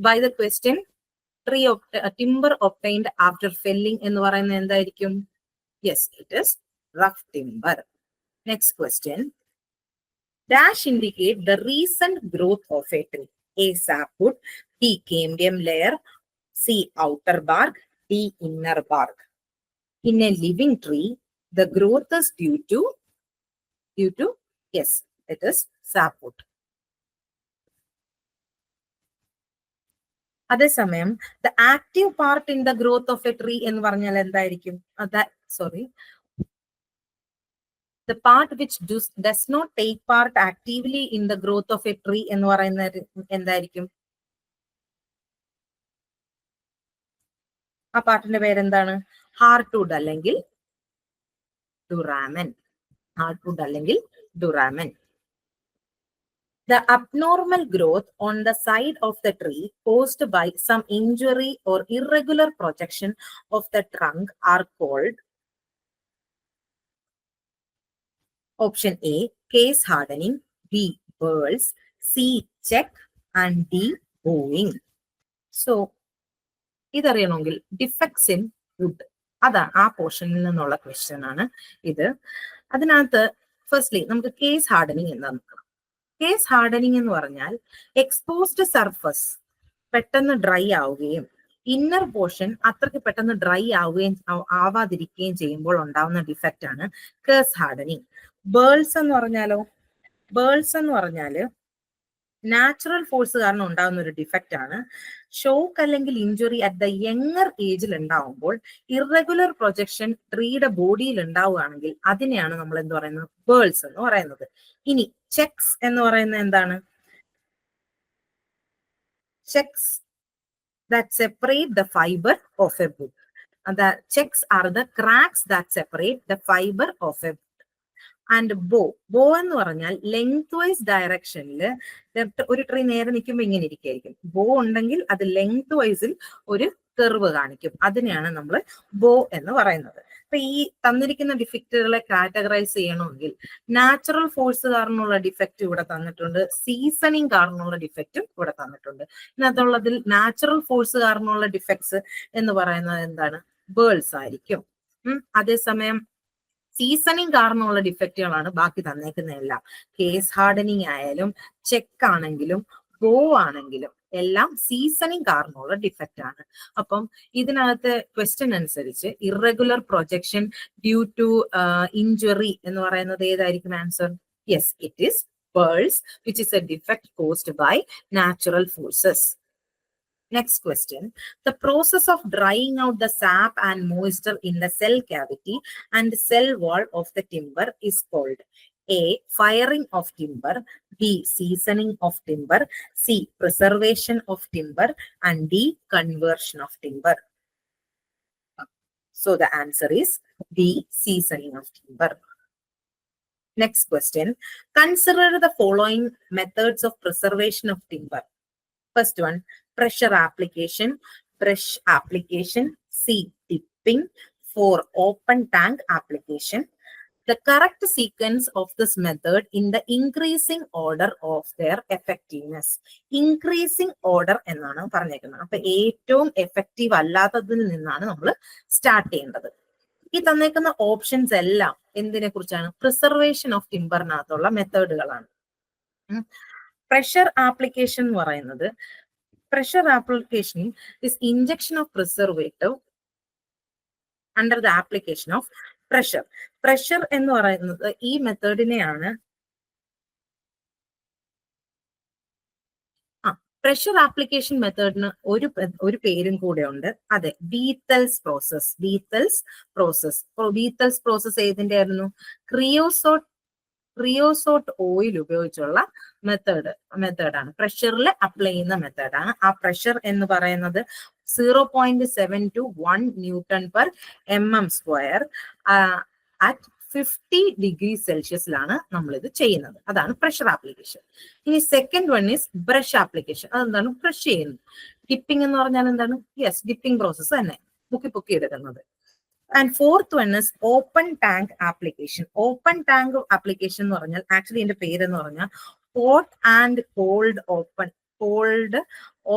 [SPEAKER 1] by the question, timber obtained after felling എന്ന് പറയുന്നത് എന്തായിരിക്കും? Yes, it is rough timber. Next question. Dash indicate the recent growth of a tree. A, sapwood. B, cambium layer. C, outer bark. D, inner bark. In a living tree, the growth is due to yes, it is sapwood. അതേസമയം the active part in the growth of a tree എന്ന് പറഞ്ഞാൽ എന്തായിരിക്കും? The part which does not take part actively in the growth of a tree എന്ന് പറയുന്നത് എന്തായിരിക്കും? ആ പാർട്ടിന്റെ പേരെന്താണ്? Heartwood അല്ലെങ്കിൽ ഡുറാമൻ. ഹാർട്ട്വുഡ് അല്ലെങ്കിൽ ഡുറാമൻ. The abnormal growth on the side of the tree caused by some injury or irregular projection of the trunk are called option A, case hardening. B, burls. C, check. And D, bowing. So ഇതറിയണമെങ്കിൽ defects in wood, അതാ ആ പോർഷനിൽ നിന്നുള്ള question ആണ് ഇത്. അതിനകത്ത് firstly നമുക്ക് case hardening എന്താ നോക്കണം. കേസ് ഹാർഡനിങ് എന്ന് പറഞ്ഞാൽ എക്സ്പോസ്ഡ് സർഫസ് പെട്ടെന്ന് ഡ്രൈ ആവുകയും ഇന്നർ പോർഷൻ അത്രയ്ക്ക് പെട്ടെന്ന് ഡ്രൈ ആവാതിരിക്കുകയും ചെയ്യുമ്പോൾ ഉണ്ടാവുന്ന ഡിഫക്റ്റ് ആണ് കേസ് ഹാർഡനിങ്. ബേൾസ് എന്ന് പറഞ്ഞാലോ? ബേൾസ് എന്ന് പറഞ്ഞാല് നാച്ചുറൽ ഫോഴ്സ് കാരണം ഉണ്ടാകുന്ന ഒരു ഡിഫക്റ്റ് ആണ്. ഷോക്ക് അല്ലെങ്കിൽ ഇഞ്ചുറി അറ്റ് ദ യങ്ങർ ഏജിൽ ഉണ്ടാവുമ്പോൾ ഇറഗുലർ പ്രൊജക്ഷൻ ട്രീയുടെ ബോഡിയിൽ ഉണ്ടാവുകയാണെങ്കിൽ അതിനെയാണ് നമ്മൾ എന്ത് പറയുന്നത്? ബേൾസ് എന്ന് പറയുന്നത്. ഇനി ചെക്സ് എന്ന് പറയുന്നത് എന്താണ്? Checks that separate the fiber of a wood. The checks are the cracks that separate the fiber of a wood. And ബോ എന്ന് പറഞ്ഞാൽ ലെങ്ത് വൈസ് ഡയറക്ഷനിൽ ഒരു ട്രീ നേരെ നിൽക്കുമ്പോൾ ഇങ്ങനെ ഇരിക്കുകയായിരിക്കും. ബോ ഉണ്ടെങ്കിൽ അത് ലെങ്ത് വൈസിൽ ഒരു കർവ് കാണിക്കും. അതിനെയാണ് നമ്മൾ ബോ എന്ന് പറയുന്നത്. അപ്പൊ ഈ തന്നിരിക്കുന്ന ഡിഫക്റ്റുകളെ കാറ്റഗറൈസ് ചെയ്യണമെങ്കിൽ നാച്ചുറൽ ഫോഴ്സ് കാരണമുള്ള ഡിഫക്റ്റ് ഇവിടെ തന്നിട്ടുണ്ട്, സീസണിങ് കാരണമുള്ള ഡിഫക്റ്റും ഇവിടെ തന്നിട്ടുണ്ട്. ഇതിനകത്തുള്ളതിൽ നാച്ചുറൽ ഫോഴ്സ് കാരണമുള്ള ഡിഫക്ട്സ് എന്ന് പറയുന്നത് എന്താണ്? ബേൾസ് ആയിരിക്കും. അതേസമയം സീസണിങ് കാരണമുള്ള ഡിഫക്റ്റുകളാണ് ബാക്കി തന്നേക്കുന്നതെല്ലാം. കേസ് ഹാർഡനിങ് ആയാലും ചെക്ക് ആണെങ്കിലും ബോ ആണെങ്കിലും എല്ലാം സീസണിങ് കാരണമുള്ള ഡിഫക്റ്റ് ആണ്. അപ്പം ഇതിനകത്ത് ക്വസ്റ്റ്യൻ അനുസരിച്ച് irregular projection due to injury എന്ന് പറയുന്നത് ഏതായിരിക്കും answer? Yes, it is burls, which is a defect caused by natural forces. Next question. The process of drying out the sap and moisture in the cell cavity and cell wall of the timber is called A. Firing of timber, B. Seasoning of timber, C. Preservation of timber, and D. Conversion of timber. So the answer is D. Seasoning of timber. Next question. Consider the following methods of preservation of timber. First one, pressure application, brush application, C. Dipping, 4. Open tank application. The correct sequence of this method in the increasing order of their effectiveness. Increasing order എന്നാണ് പറഞ്ഞേക്കുന്നത്. അപ്പൊ ഏറ്റവും effective അല്ലാത്തതിൽ നിന്നാണ് നമ്മൾ start ചെയ്യേണ്ടത്. ഈ തന്നേക്കുന്ന options എല്ലാം എന്തിനെ കുറിച്ചാണ്? പ്രിസർവേഷൻ ഓഫ് ടിമ്പറിനകത്തുള്ള മെത്തേഡുകളാണ്. പ്രഷർ ആപ്ലിക്കേഷൻ എന്ന് പറയുന്നത്, pressure application is injection of preservative under the application of pressure. Pressure എന്ന് പറയുന്നത് ഈ മെത്തേഡിനെയാണ് പ്രഷർ ആപ്ലിക്കേഷൻ മെത്തേഡിന് ഒരു പേരും കൂടെ ഉണ്ട്. അതെ, ബീത്തൽസ് പ്രോസസ്. ബീത്തൽസ് പ്രോസസ് ഏതിന്റെ ആയിരുന്നു? ക്രിയോസോട്ട് ഓയിൽ ഉപയോഗിച്ചുള്ള മെത്തേഡാണ്. പ്രഷറിൽ അപ്ലൈ ചെയ്യുന്ന മെത്തേഡാണ്. ആ പ്രഷർ എന്ന് പറയുന്നത് 0.721 newton per mm² at 50 degree സെൽഷ്യസിലാണ് നമ്മൾ ഇത് ചെയ്യുന്നത്. അതാണ് പ്രഷർ ആപ്ലിക്കേഷൻ. ഇനി second one is brush application. അതെന്താണ്? ബ്രഷ് ചെയ്യുന്നത്. ഡിപ്പിംഗ് എന്ന് പറഞ്ഞാൽ എന്താണ്? യെസ്, ഡിപ്പിംഗ് പ്രോസസ് തന്നെ, പൊക്കി എടുക്കുന്നത്. And fourth one is open tank application. Open tank application എന്ന് പറഞ്ഞാൽ ആക്ച്വലി ഇതിന്റെ പേരെന്ന് പറഞ്ഞാൽ hot and cold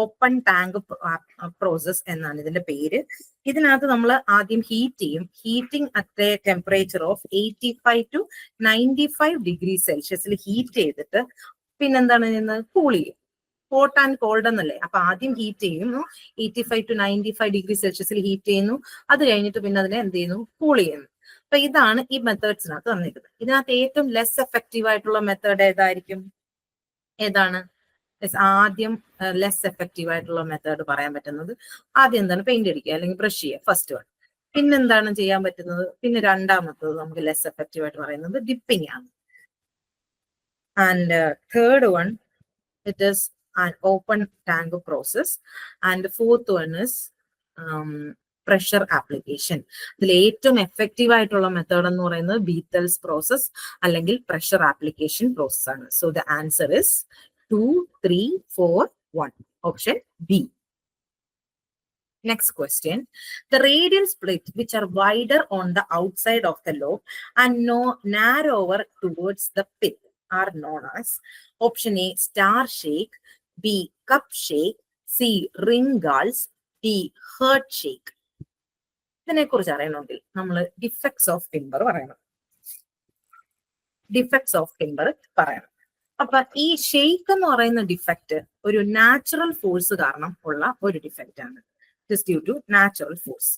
[SPEAKER 1] open tank process എന്നാണ് ഇതിന്റെ പേര്. ഇതിനകത്ത് നമ്മൾ ആദ്യം ഹീറ്റ് ചെയ്യും. Heating at a temperature of 85 to 95 degree സെൽഷ്യസിൽ heat ചെയ്തിട്ട് പിന്നെന്താണ് ചെയ്യുന്നത്? കൂൾ ചെയ്യും. ഹോട്ട് ആൻഡ് കോൾഡ് എന്നല്ലേ? അപ്പൊ ആദ്യം ഹീറ്റ് ചെയ്യുന്നു, 85 to 95 ഡിഗ്രി സെൽഷ്യസിൽ ഹീറ്റ് ചെയ്യുന്നു. അത് കഴിഞ്ഞിട്ട് പിന്നെ അതിനെ എന്ത് ചെയ്യുന്നു? കൂൾ ചെയ്യുന്നു. അപ്പൊ ഇതാണ് ഈ മെത്തേഡ്സിനകത്ത് വന്നിരിക്കുന്നത്. ഇതിനകത്ത് ഏറ്റവും ലെസ് എഫക്റ്റീവ് ആയിട്ടുള്ള മെത്തേഡ് ഏതാണ്? ആദ്യം ലെസ് എഫക്റ്റീവ് ആയിട്ടുള്ള മെത്തേഡ് പറയാൻ പറ്റുന്നത് ആദ്യം എന്താണ്? പെയിന്റ് അടിക്കുക അല്ലെങ്കിൽ ബ്രഷ് ചെയ്യുക, ഫസ്റ്റ് വൺ. പിന്നെന്താണ് ചെയ്യാൻ പറ്റുന്നത്? പിന്നെ രണ്ടാമത്തത് നമുക്ക് ലെസ് എഫക്റ്റീവ് ആയിട്ട് പറയുന്നത് ഡിപ്പിംഗ് ആണ്. And third one it is an open tank process, and the fourth one is pressure application. ഇതിൽ ഏറ്റവും എഫക്റ്റീവ് ആയിട്ടുള്ള മെത്തേഡ് എന്ന് പറയുന്നത് ബീത്തൽസ് പ്രോസസ് അല്ലെങ്കിൽ പ്രഷർ ആപ്ലിക്കേഷൻ പ്രോസസ് ആണ്. So the answer is 2, 3, 4, 1. Option B. Next question. The radial split which are wider on the outside of the lobe and narrower towards the pith are known as option A, star shake, B, cup shake, C, ring galls, D, heart shake. ഇതിനെ കുറിച്ച് അറിയണമെങ്കിൽ നമ്മൾ defects of timber പറയണം. അപ്പൊ ഈ shake എന്ന് പറയുന്ന defect ഒരു നാച്ചുറൽ ഫോഴ്സ് കാരണം ഉള്ള ഒരു ഡിഫക്റ്റ് ആണ്. It due to natural force.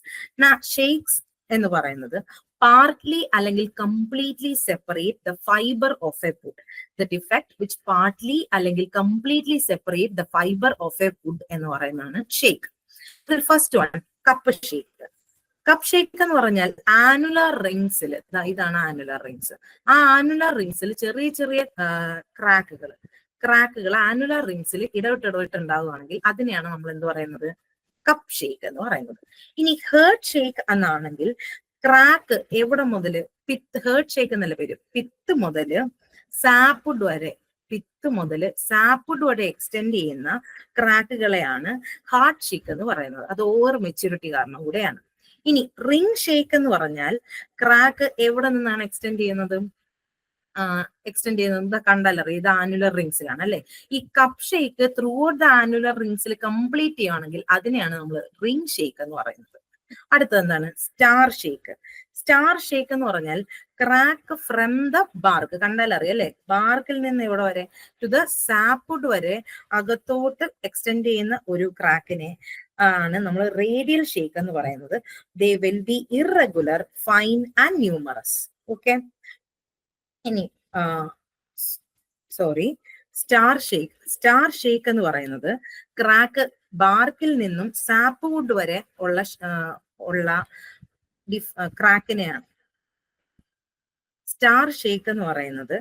[SPEAKER 1] Shakes എന്ന് പറയുന്നത് partly അല്ലെങ്കിൽ completely separate the fiber of a wood. The defect which partly അല്ലെങ്കിൽ completely separate the fiber of a wood എന്ന് പറയുന്നതാണ് shake. First one, cup shake. Cup shake എന്ന് പറഞ്ഞാൽ annular റിങ്സിൽ, ഇതാണ് annular rings. ആ ആനുലർ റിങ്സിൽ ചെറിയ ചെറിയ ക്രാക്കുകൾ ആനുലർ റിങ്സിൽ ഇടവിട്ട് ഉണ്ടാവുകയാണെങ്കിൽ അതിനെയാണ് നമ്മൾ എന്ത് പറയുന്നത്? കപ്പ് ഷേക്ക് എന്ന് പറയുന്നത്. ഇനി ഹേർട്ട് ഷേക്ക് എന്നാണെങ്കിൽ ക്രാക്ക് എവിടെ മുതല് പിത്ത്, ഹേർട്ട് ഷേക്ക് എന്നല്ല പേര്, പിത്ത് മുതല് സാപ്വുഡ് വരെ, പിത്ത് മുതല് സാപ്വുഡ് വരെ എക്സ്റ്റെൻഡ് ചെയ്യുന്ന ക്രാക്കുകളെയാണ് ഹാർട്ട് ഷേക്ക് എന്ന് പറയുന്നത്. അത് ഓവർ മെച്യൂരിറ്റി കാരണം കൂടെയാണ്. ഇനി റിംഗ് ഷേക്ക് എന്ന് പറഞ്ഞാൽ ക്രാക്ക് എവിടെ നിന്നാണ് എക്സ്റ്റെൻഡ് ചെയ്യുന്നത്? കണ്ടല്ലറി, ഇത് ആനുലർ റിങ്സിലാണ് അല്ലെ. ഈ cup shake throughout the annular റിങ്സിൽ കംപ്ലീറ്റ് ചെയ്യുകയാണെങ്കിൽ അതിനെയാണ് നമ്മൾ റിംഗ് ഷേക്ക് എന്ന് പറയുന്നത്. അടുത്തത് എന്താണ്? Star shake. സ്റ്റാർ ഷേക്ക് എന്ന് പറഞ്ഞാൽ ക്രാക്ക് ഫ്രം ദ ബാർക്ക്, കണ്ടാലറിയാം അല്ലെ, ബാർക്കിൽ നിന്ന് ഇവിടെ വരെ ടു ദ സാപ്വുഡ് വരെ അകത്തോട്ട് എക്സ്റ്റെൻഡ് ചെയ്യുന്ന ഒരു ക്രാക്കിനെ ആണ് നമ്മൾ റേഡിയൽ ഷേക്ക് എന്ന് പറയുന്നത്. They will be irregular, fine and numerous. Okay, ഇനി സ്റ്റാർ ഷേക്ക്. സ്റ്റാർ ഷേക്ക് എന്ന് പറയുന്നത് ക്രാക്ക് ബാർക്കിൽ നിന്നും സാപ്വുഡ് വരെ ഉള്ള ക്രാക്കിനെയാണ്. സ്റ്റാർ ഷേക്ക് എന്ന് പറയുന്നത്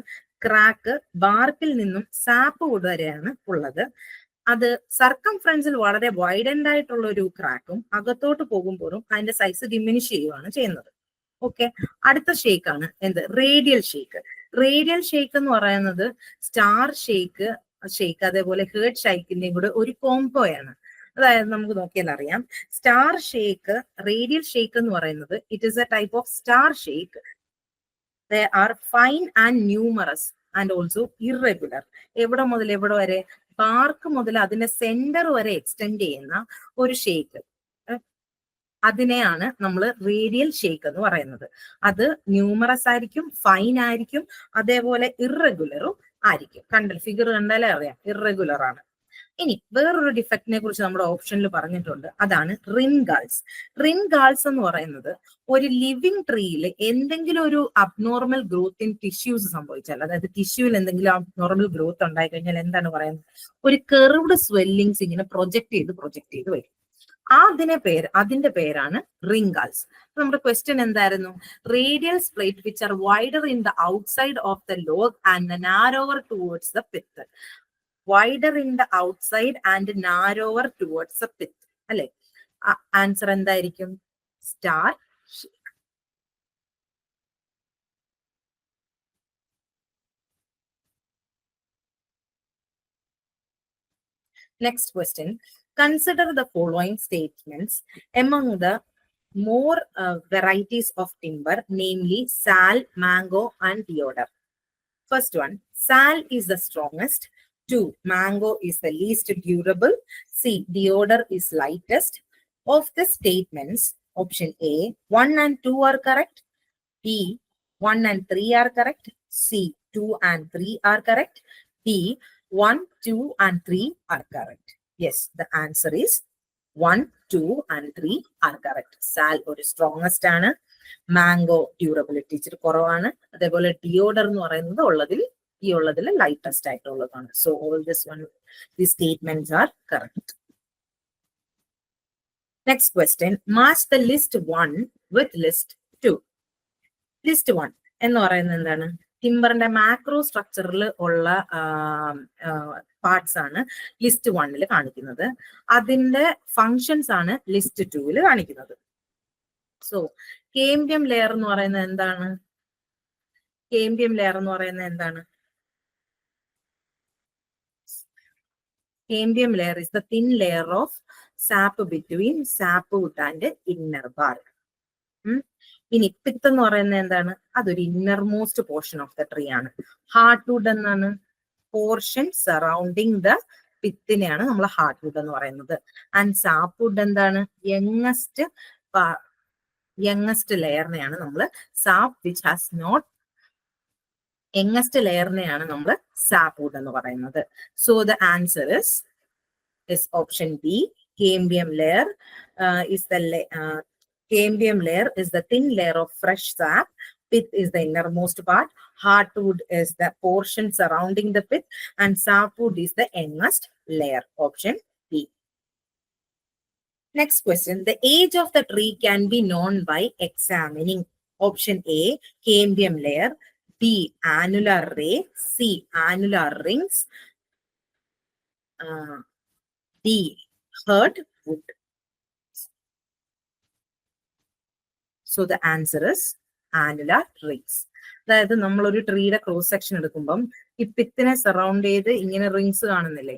[SPEAKER 1] ക്രാക്ക് ബാർക്കിൽ നിന്നും സാപ്വുഡ് വരെയാണ് ഉള്ളത്. അത് സർക്കംഫറൻസിൽ വളരെ വൈഡൻഡ് ആയിട്ടുള്ള ഒരു ക്രാക്കും അകത്തോട്ട് പോകുമ്പോഴും അതിന്റെ സൈസ് ഡിമിനിഷ് ചെയ്യുകയാണ് ചെയ്യുന്നത്. ഓക്കെ, അടുത്ത ഷേക്ക് ആണ് എന്ത്? Radial shake. റേഡിയൽ ഷേക്ക് എന്ന് പറയുന്നത് സ്റ്റാർ ഷേക്ക് അതേപോലെ ഹേർട്ട് ഷേക്കിന്റെയും കൂടെ ഒരു കോംബോയാണ്. അതായത് നമുക്ക് നോക്കിയാൽ അറിയാം, സ്റ്റാർ ഷേക്ക്, റേഡിയൽ ഷേക്ക് എന്ന് പറയുന്നത് it is A type of star shake. They are fine and numerous and also irregular. എവിടെ മുതൽ എവിടെ വരെ? ബാർക്ക് മുതൽ അതിന്റെ സെന്റർ വരെ എക്സ്റ്റെൻഡ് ചെയ്യുന്ന ഒരു ഷേക്ക്, അതിനെയാണ് നമ്മൾ റേഡിയൽ ഷേക്ക് എന്ന് പറയുന്നത്. അത് ന്യൂമറസ് ആയിരിക്കും, ഫൈൻ ആയിരിക്കും, അതേപോലെ ഇറഗുലറും ആയിരിക്കും. ഫിഗർ കണ്ടാലേ അറിയാം ഇറഗുലർ ആണ്. ഇനി വേറൊരു ഡിഫക്റ്റിനെ കുറിച്ച് നമ്മുടെ ഓപ്ഷനിൽ പറഞ്ഞിട്ടുണ്ട്, അതാണ് റിൻഗാൾസ്. റിൻഗാൾസ് എന്ന് പറയുന്നത് ഒരു ലിവിങ് ട്രീയിൽ എന്തെങ്കിലും ഒരു അബ്നോർമൽ ഗ്രോത്ത് ഇൻ ടിഷ്യൂസ് സംഭവിച്ചാൽ, അതായത് ടിഷ്യൂവിൽ എന്തെങ്കിലും അബ്നോർമൽ ഗ്രോത്ത് ഉണ്ടായി കഴിഞ്ഞാൽ എന്താണ് പറയുന്നത്? ഒരു കെർവ്ഡ് സ്വെല്ലിങ്സ് ഇങ്ങനെ പ്രൊജക്ട് ചെയ്ത് വരും. അതിന്റെ പേരാണ് റിംഗാൾസ്. നമ്മുടെ ക്വസ്റ്റ്യൻ എന്തായിരുന്നു? Radial split which are wider in the outside of the log and narrower towards the pith. Wider in the outside and narrower towards the pith അല്ലെ. ആൻസർ എന്തായിരിക്കും? Star shake. Next question. Consider the following statements among the more varieties of timber, namely sal, mango, and deodar. First one, sal is the strongest. 2, mango is the least durable. C, deodar is lightest. Of the statements, option A, 1 and 2 are correct. B, 1 and 3 are correct. C, 2 and 3 are correct. D, 1, 2 and 3 are correct. Yes, the answer is 1, 2 and 3 are correct. Sal ഒരു strongest ആണ്, mango durability ഇച്ചിരി കുറവാണ്, അതേപോലെ ഡിയോഡർ എന്ന് പറയുന്നത് ഉള്ളതിൽ lightest ആയിട്ടുള്ളതാണ്. So all these statements are correct. Next question, match the list 1 with list 2. List 1 എന്ന് പറയുന്നത് എന്താണ്? ടിമ്പറിന്റെ മാക്രോ സ്ട്രക്ചറിൽ ഉള്ള പാർട്സ് ആണ് ലിസ്റ്റ് 1 കാണിക്കുന്നത്. അതിന്റെ ഫങ്ഷൻസ് ആണ് ലിസ്റ്റ് 2 കാണിക്കുന്നത്. സോ കേംബിയം ലെയർ എന്ന് പറയുന്നത് എന്താണ്? കേംബിയം ലെയർ എന്ന് പറയുന്നത് എന്താണ്? Cambium layer is the thin layer of sap between sapwood and inner bark. ഇനി പിത്ത് എന്ന് പറയുന്നത് എന്താണ്? അതൊരു innermost portion of the tree ആണ്. ഹാർട്ട് വുഡ് എന്നാണ് പോർഷൻ സറൗണ്ടിങ് ദ പിത്തിനെയാണ് നമ്മൾ ഹാർട്ട് വുഡ് എന്ന് പറയുന്നത്. ആൻഡ് സാപ്വുഡ് എന്താണ്? യങ്ങസ്റ്റ് ലെയറിനെയാണ് നമ്മൾ sap which has not youngest ലെയറിനെയാണ് നമ്മൾ സാപ്വുഡ് എന്ന് പറയുന്നത്. So the answer is option B. Cambium layer Cambium layer is the thin layer of fresh sap. Pith is the innermost part. Heartwood is the portion surrounding the pith, and sapwood is the youngest layer. Option B. Next question. The age of the tree can be known by examining. Option A, cambium layer. B, annular ray. C, annular rings. D, hardwood. So the answer is annular rings. അതായത് നമ്മളൊരു ട്രീയുടെ cross section എടുക്കുമ്പം ഈ പിത്തിനെ surround ചെയ്ത് ഇങ്ങനെ rings കാണുന്നില്ലേ,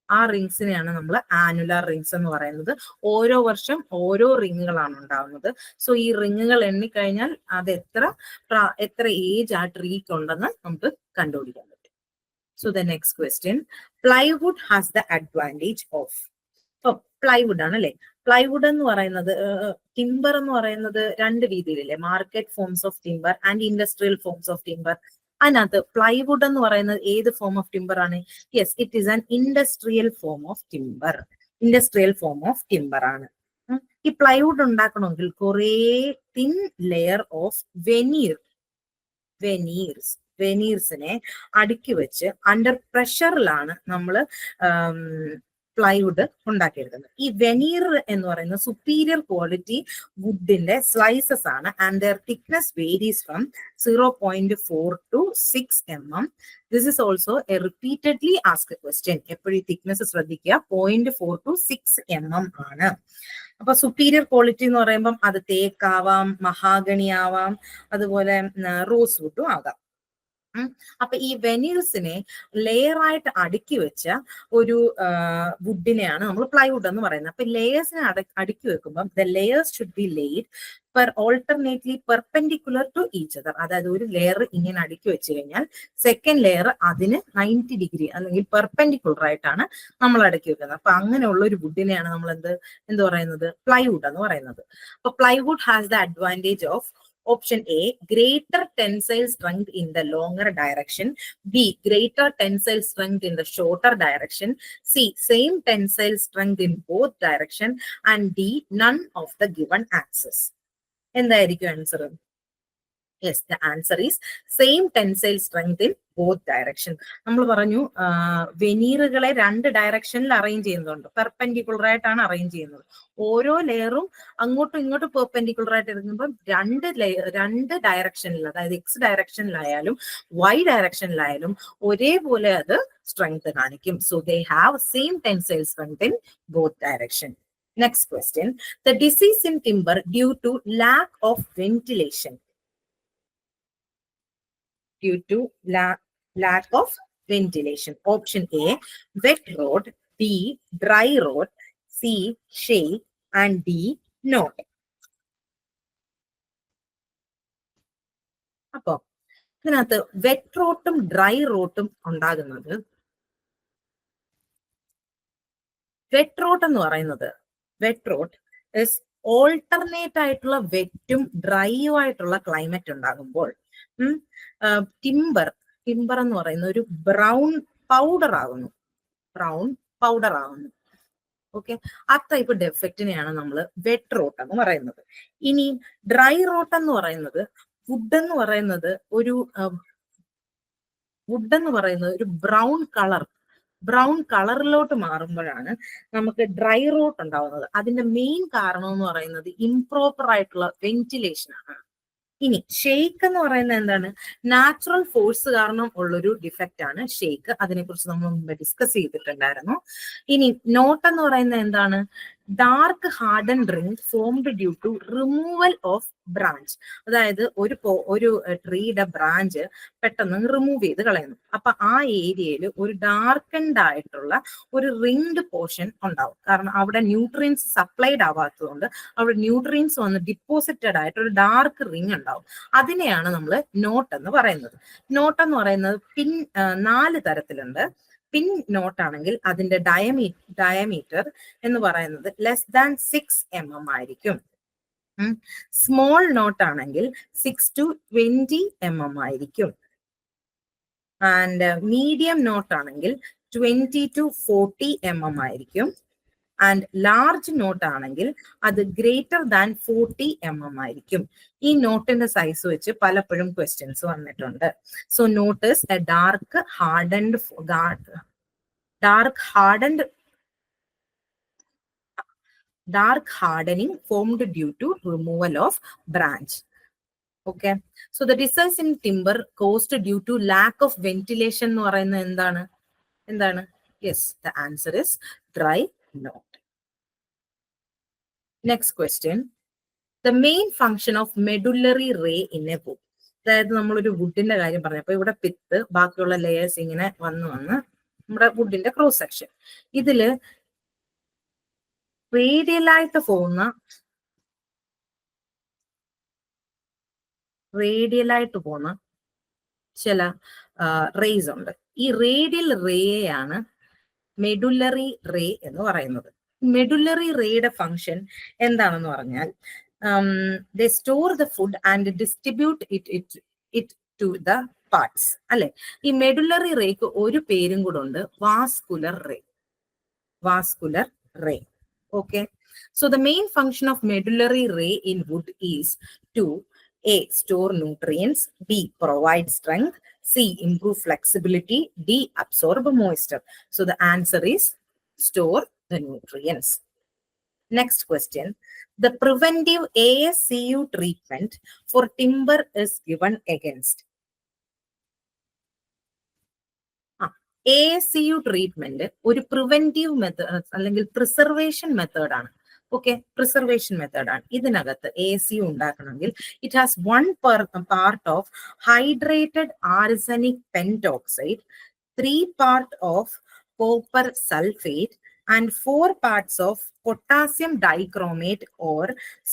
[SPEAKER 1] ആ റിങ്സിനെയാണ് നമ്മൾ ആനുലാർ റിങ്സ് എന്ന് പറയുന്നത്. ഓരോ വർഷം ഓരോ റിങ്ങുകളാണ് ഉണ്ടാവുന്നത്. സോ ഈ റിങ്ങുകൾ എണ്ണിക്കഴിഞ്ഞാൽ അത് എത്ര ഏജ് ആ ട്രീക്ക് ഉണ്ടെന്ന് നമുക്ക് കണ്ടുപിടിക്കാൻ പറ്റും. So the next question, plywood has the advantage of. ഇപ്പൊ പ്ലൈവുഡ് ആണ് അല്ലെ. പ്ലൈവുഡ് എന്ന് പറയുന്നത്, ടിംബർ എന്ന് പറയുന്നത് രണ്ട് രീതിയിലല്ലേ, market forms of timber and industrial forms of timber. അതിനകത്ത് പ്ലൈവുഡ് എന്ന് പറയുന്നത് ഏത് ഫോം ഓഫ് ടിംബർ ആണ്? Yes, it is an industrial form of timber. Industrial form of timber ആണ്. ഈ പ്ലൈവുഡ് ഉണ്ടാക്കണമെങ്കിൽ കുറേ തിൻ ലെയർ ഓഫ് വെനീർസിനെ അടുക്കി വെച്ച് അണ്ടർ പ്രഷറിലാണ് നമ്മൾ പ്ലൈവുഡ് ഉണ്ടാക്കിയെടുക്കുന്നത്. ഈ വെനീർ എന്ന് പറയുന്ന സുപ്പീരിയർ ക്വാളിറ്റി വുഡിന്റെ സ്ലൈസസ് ആണ് and there thickness varies from 0.4 to 6 mm. This is also A repeatedly asked question. എപ്പോഴും തിക്നെസ് ശ്രദ്ധിക്കുക, 0.4 to 6 mm ആണ്. അപ്പൊ സുപ്പീരിയർ ക്വാളിറ്റി എന്ന് പറയുമ്പം അത് തേക്കാവാം, മഹാഗണി ആവാം, അതുപോലെ റോസ് വുഡും ആകാം. അപ്പൊ ഈ വെനീൽസിനെ ലെയർ ആയിട്ട് അടുക്കി വെച്ച ഒരു വുഡിനെയാണ് നമ്മൾ പ്ലൈവുഡ് എന്ന് പറയുന്നത്. അപ്പൊ ലെയേഴ്സിനെ അടുക്കി വെക്കുമ്പോൾ the layers should be laid alternately perpendicular to each other. അതായത് ഒരു ലെയർ ഇങ്ങനെ അടുക്കി വെച്ച് കഴിഞ്ഞാൽ സെക്കൻഡ് ലെയർ അതിന് 90 ഡിഗ്രി അല്ലെങ്കിൽ പെർപെൻഡിക്കുലർ ആയിട്ടാണ് നമ്മൾ അടുക്കി വെക്കുന്നത്. അപ്പൊ അങ്ങനെയുള്ള ഒരു വുഡിനെയാണ് നമ്മൾ എന്ത് പറയുന്നത്? പ്ലൈവുഡ് എന്ന് പറയുന്നത്. അപ്പൊ plywood has the advantage of Option A, greater tensile strength in the longer direction. B, greater tensile strength in the shorter direction. C, same tensile strength in both direction. And D, none of the given axis. എന്തായിരിക്കും answer? Yes, the answer is same tensile strength in both direction. നമ്മൾ പറഞ്ഞു വെനീറുകളെ രണ്ട് ഡയറക്ഷനിൽ arrange ചെയ്യുന്നുണ്ട്, perpendicular ആയിട്ടാണ് arrange ചെയ്യുന്നത്. ഓരോ ലെയറും അങ്ങോട്ടും ഇങ്ങോട്ടും പെർപെൻഡിക്കുലർ ആയിട്ട് എടുക്കുമ്പോൾ രണ്ട് ഡയറക്ഷനിൽ, അതായത് എക്സ് ഡയറക്ഷനിലായാലും വൈ ഡയറക്ഷനിലായാലും ഒരേപോലെ അത് സ്ട്രെങ്ത് കാണിക്കും. So they have same tensile strength in both direction. Next question, the disease in timber due to lack of ventilation. Due to lack of ventilation. Option A, wet rot. B, dry rot. C, shake. And D, knot. അപ്പൊ ഇതിനകത്ത് wet റോട്ടും dry റോട്ടും ഉണ്ടാകുന്നത്, wet rote എന്ന് പറയുന്നത്, wet rote is alternate ആയിട്ടുള്ള വെറ്റും ഡ്രൈയും ആയിട്ടുള്ള climate ഉണ്ടാകുമ്പോൾ timber എന്ന് പറയുന്ന ഒരു ബ്രൗൺ പൗഡർ ആകുന്നു. ഓക്കെ, ആ ടൈപ്പ് ഡെഫക്റ്റിനെയാണ് നമ്മൾ വെറ്റ് റോട്ട് എന്ന് പറയുന്നത്. ഇനി ഡ്രൈ റോട്ട് എന്ന് പറയുന്നത്, വുഡ് എന്ന് പറയുന്നത് ഒരു ബ്രൗൺ കളറിലോട്ട് മാറുമ്പോഴാണ് നമുക്ക് ഡ്രൈ റോട്ട് ഉണ്ടാവുന്നത്. അതിന്റെ മെയിൻ കാരണം എന്ന് പറയുന്നത് ഇംപ്രോപ്പർ ആയിട്ടുള്ള വെന്റിലേഷൻ ആണ്. ഇനി ഷെയ്ക്ക് എന്ന് പറയുന്നത് എന്താണ്? നാച്ചുറൽ ഫോഴ്സ് കാരണം ഉള്ളൊരു ഡിഫക്റ്റ് ആണ് ഷെയ്ക്ക്. അതിനെക്കുറിച്ച് നമ്മൾ മുമ്പ് ഡിസ്കസ് ചെയ്തിട്ടുണ്ടായിരുന്നു. ഇനി നോട്ട് എന്ന് പറയുന്നത് എന്താണ്? Dark harden ring formed due to removal of branch. അതായത് ഒരു ട്രീയുടെ ബ്രാഞ്ച് പെട്ടെന്ന് റിമൂവ് ചെയ്ത് കളയുന്നു. അപ്പൊ ആ ഏരിയയിൽ ഒരു ഡാർക്കൻഡ് ആയിട്ടുള്ള ഒരു റിംഗ്ഡ് പോർഷൻ ഉണ്ടാവും. കാരണം അവിടെ ന്യൂട്രിയൻസ് സപ്ലൈഡ് ആവാത്തതുകൊണ്ട് അവിടെ ന്യൂട്രിയൻസ് വന്ന് ഡിപ്പോസിറ്റഡ് ആയിട്ട് ഒരു ഡാർക്ക് റിംഗ് ഉണ്ടാവും. അതിനെയാണ് നമ്മൾ നോട്ട് എന്ന് പറയുന്നത്. നോട്ട് എന്ന് പറയുന്നത് 4 തരത്തിലുണ്ട്. പിൻ നോട്ട് ആണെങ്കിൽ അതിന്റെ ഡയമീറ്റർ എന്ന് പറയുന്നത് ലെസ് ദാൻ 6 mm ആയിരിക്കും. സ്മോൾ നോട്ട് ആണെങ്കിൽ 6 to 20 mm ആയിരിക്കും. ആൻഡ് മീഡിയം നോട്ട് ആണെങ്കിൽ 20 to 40 mm ആയിരിക്കും. ആൻഡ് ലാർജ് നോട്ട് ആണെങ്കിൽ അത് ഗ്രേറ്റർ ദാൻ 40 mm ആയിരിക്കും. ഈ നോട്ടിന്റെ സൈസ് വെച്ച് പലപ്പോഴും ക്വസ്റ്റ്യൻസ് വന്നിട്ടുണ്ട്. So knot is a dark hardening formed due to removal of branch. Okay, so the disease in timber caused due to lack of ventilation എന്ന് പറയുന്നത് എന്താണ്? Yes, the answer is dry knot. Next question, the main function of medullary ray in a wood. അതായത് നമ്മളൊരു വുഡിന്റെ കാര്യം പറഞ്ഞു. അപ്പൊ ഇവിടെ pith, ബാക്കിയുള്ള ലെയേഴ്സ് ഇങ്ങനെ വന്ന് നമ്മുടെ വുഡിന്റെ ക്രോസ് സെക്ഷൻ. ഇതില് റേഡിയലായിട്ട് പോകുന്ന ചില റേസ് ഉണ്ട്. ഈ റേഡിയൽ റേയാണ് മെഡുലറി റേ എന്ന് പറയുന്നത്. മെഡുലറി റേയുടെ ഫംഗ്ഷൻ എന്താണെന്ന് പറഞ്ഞാൽ they store the food and distribute it to the parts അല്ലെ. ഈ മെഡുലറി റേക്ക് ഒരു പേരും കൂടെ ഉണ്ട്, vascular ray. Okay, so the main function of medullary ray in wood is to A, store nutrients, B, provide strength, C, improve flexibility, D, absorb moisture. So the answer is store the nutrients. Next question, the preventive ASCU treatment for timber is given against. ASCU treatment ഒരു preventive method അല്ലെങ്കിൽ preservation മെത്തേഡാണ്. Okay, preservation മെത്തേഡാണ്. ഇതിനകത്ത് ASCU ഉണ്ടാക്കണമെങ്കിൽ it has 1 part of hydrated arsenic pentoxide, 3 part of copper sulphate and 4 parts of potassium dichromate or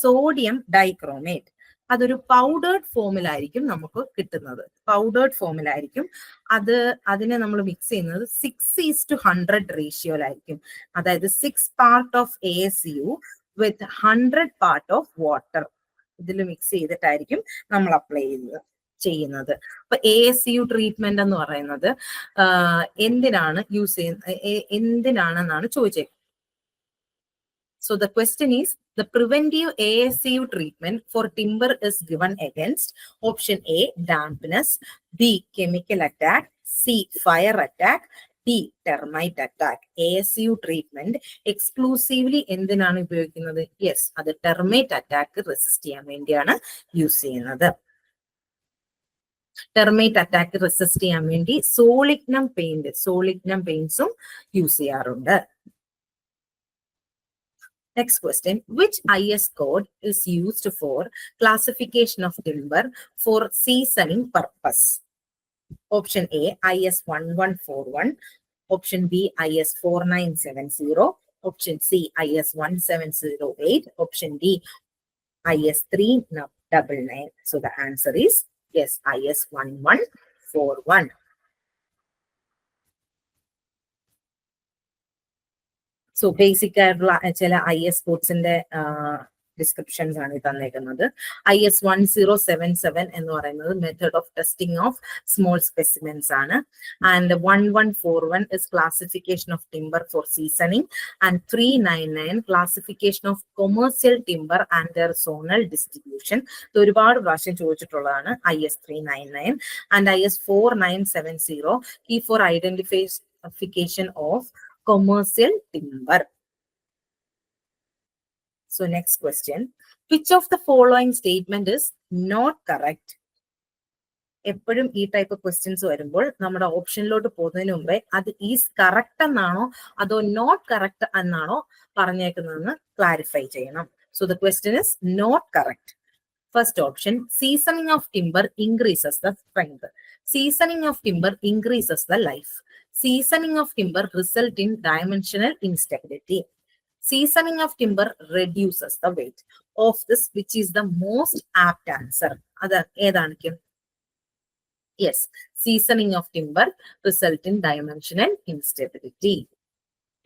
[SPEAKER 1] sodium dichromate. അതൊരു powdered ഫോമിലായിരിക്കും നമുക്ക് കിട്ടുന്നത്. അതിനെ നമ്മൾ മിക്സ് ചെയ്യുന്നത് 6:100 റേഷ്യോയിലായിരിക്കും. അതായത് 6 part of ASCU with 100 part of water ഇതിൽ മിക്സ് ചെയ്തിട്ടായിരിക്കും നമ്മൾ അപ്ലൈ ചെയ്യുന്നത്. അപ്പൊ ASCU ട്രീറ്റ്മെന്റ് എന്ന് പറയുന്നത് എന്തിനാണ് യൂസ് ചെയ്യുന്നത്, എന്തിനാണെന്നാണ് ചോദിച്ചത്. So the question is, the preventive ASCU treatment for timber is given against option A, dampness, B, chemical attack, C, fire attack, D, termite attack. ASCU treatment exclusively എന്തിനാണ് ഉപയോഗിക്കുന്നത്? Yes, അത് termite attack resist ചെയ്യാൻ വേണ്ടിയാണ് use ചെയ്യുന്നത്. Termite attack resist ചെയ്യാൻ വേണ്ടി സോളിഗ്നം പെയിന്റ്സും use ചെയ്യാറുണ്ട്. Next question, which IS code is used for classification of timber for seasoning purpose? Option A, IS 1141, option B, IS 4970, option C, IS 1708, option D, IS 399. So the answer is yes, IS 1141. So basic ആയിട്ടുള്ള ചില IS കോഡ്സിന്റെ descriptions ആണ് തന്നേക്കുന്നത്. IS 1077 എന്ന് പറയുന്നത് method of testing of small specimens ആണ്. And 1141 is classification of timber for seasoning. And 399 classification of commercial timber and their zonal distribution. ഇത് ഒരുപാട് പ്രാവശ്യം ചോദിച്ചിട്ടുള്ളതാണ് IS 399. And IS 4970 key for identification of commercial timber. So next question, which of the following statement is not correct? എപ്പോഴും ഈ type questions വരുമ്പോൾ നമ്മുടെ ഓപ്ഷനിലോട്ട് പോകുന്നതിന് മുമ്പേ അത് ഈസ് കറക്റ്റ് എന്നാണോ അതോ നോട്ട് കറക്റ്റ് എന്നാണോ പറഞ്ഞേക്കുന്നതെന്ന് ക്ലാരിഫൈ ചെയ്യണം. So the question is not correct. First option, seasoning of timber increases the strength. Seasoning of timber increases the life. Seasoning of timber result in dimensional instability. Seasoning of timber reduces the weight. Of this, which is the most apt answer? Ada edanikkum? Yes, seasoning of timber result in dimensional instability.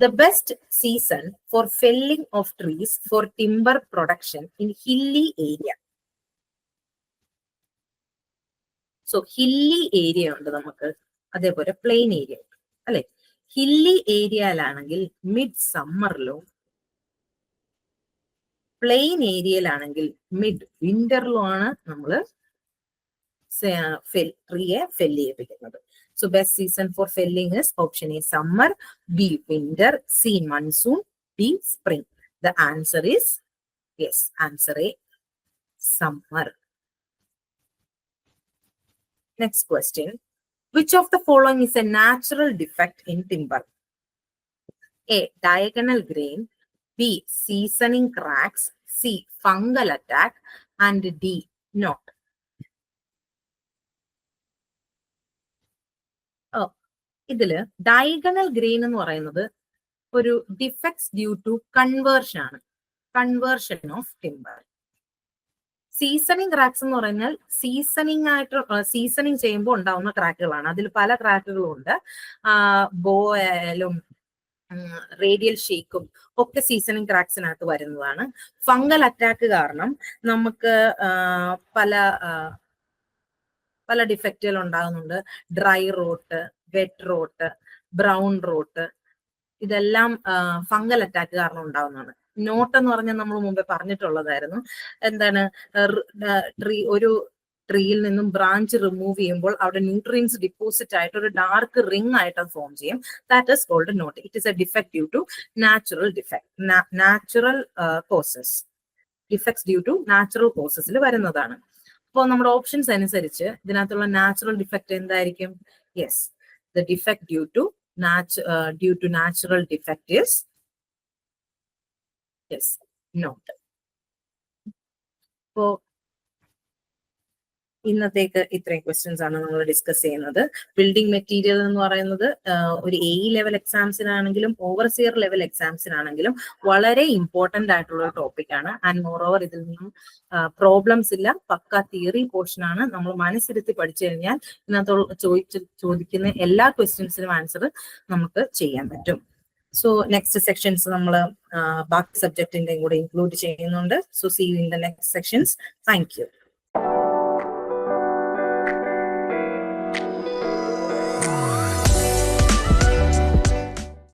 [SPEAKER 1] The best season for felling of trees for timber production in hilly area. So hilly area ഉണ്ട് നമുക്ക്, അതേപോലെ plain area ഉണ്ട് അല്ലെ. Hilly ഏരിയയിലാണെങ്കിൽ mid സമ്മറിലും plain ഏരിയയിലാണെങ്കിൽ mid വിന്ററിലും ആണ് നമ്മൾ ട്രീയെ ഫെല്ല് ചെയ്യിപ്പിക്കുന്നത്. So best season for felling is option A summer, B winter, C monsoon, D spring. The answer is yes, answer A summer. Next question, which of the following is a natural defect in timber? A, diagonal grain, B, seasoning cracks, C, fungal attack, and D, not. ഇതില് diagonal grain എന്ന് പറയുന്നത് ഒരു defects due to conversion ആണ്, conversion of timber. Seasoning cracks എന്ന് പറഞ്ഞാൽ seasoning ചെയ്യുമ്പോൾ ഉണ്ടാവുന്ന ക്രാക്കുകളാണ്. അതിൽ പല ക്രാക്കുകളും ഉണ്ട്. ബോ ആയാലും റേഡിയൽ ഷേക്കും ഒക്കെ സീസണിങ് ക്രാക്സിനകത്ത് വരുന്നതാണ്. ഫംഗൽ അറ്റാക്ക് കാരണം നമുക്ക് പല ഡിഫക്റ്റുകൾ ഉണ്ടാകുന്നുണ്ട്. Dry rot, wet rot, brown rot, ഇതെല്ലാം ഫംഗൽ അറ്റാക്ക് കാരണം ഉണ്ടാകുന്നതാണ്. നോട്ട് എന്ന് പറഞ്ഞാൽ നമ്മൾ മുമ്പേ പറഞ്ഞിട്ടുള്ളതായിരുന്നു. എന്താണ്, ഒരു ട്രീയിൽ നിന്നും ബ്രാഞ്ച് റിമൂവ് ചെയ്യുമ്പോൾ അവിടെ ന്യൂട്രിയൻസ് ഡിപ്പോസിറ്റ് ആയിട്ട് ഒരു ഡാർക്ക് റിംഗ് ആയിട്ട് അത് ഫോം ചെയ്യും. That is called knot. It is a defect due to natural causes. Defects due to natural കോസസിൽ വരുന്നതാണ്. അപ്പോൾ നമ്മുടെ ഓപ്ഷൻസ് അനുസരിച്ച് ഇതിനകത്തുള്ള നാച്ചുറൽ ഡിഫക്ട് എന്തായിരിക്കും? Yes, the defect due to natural defect is yes, knot. അപ്പോ ഇന്നത്തേക്ക് ഇത്രയും ക്വസ്റ്റ്യൻസ് ആണ് നമ്മൾ ഡിസ്കസ് ചെയ്യുന്നത്. ബിൽഡിംഗ് മെറ്റീരിയൽ എന്ന് പറയുന്നത് ഒരു AE ലെവൽ എക്സാംസിനാണെങ്കിലും ഓവർസിയർ ലെവൽ എക്സാംസിനാണെങ്കിലും വളരെ ഇമ്പോർട്ടന്റ് ആയിട്ടുള്ള ഒരു ടോപ്പിക് ആണ്. ആൻഡ് മോറോവർ ഇതിൽ നിന്നും പ്രോബ്ലംസ് ഇല്ല, പക്ക തിയറി പോർഷൻ ആണ്. നമ്മൾ മനസ്സിരുത്തി പഠിച്ചു കഴിഞ്ഞാൽ ഇതിനകത്ത് ചോദിക്കുന്ന എല്ലാ ക്വസ്റ്റ്യൻസിനും ആൻസർ നമുക്ക് ചെയ്യാൻ പറ്റും. സോ നെക്സ്റ്റ് സെക്ഷൻസ് നമ്മൾ ബാക്കി സബ്ജക്റ്റിന്റെയും കൂടെ ഇൻക്ലൂഡ് ചെയ്യുന്നുണ്ട്. So see you in the next sections. Thank U.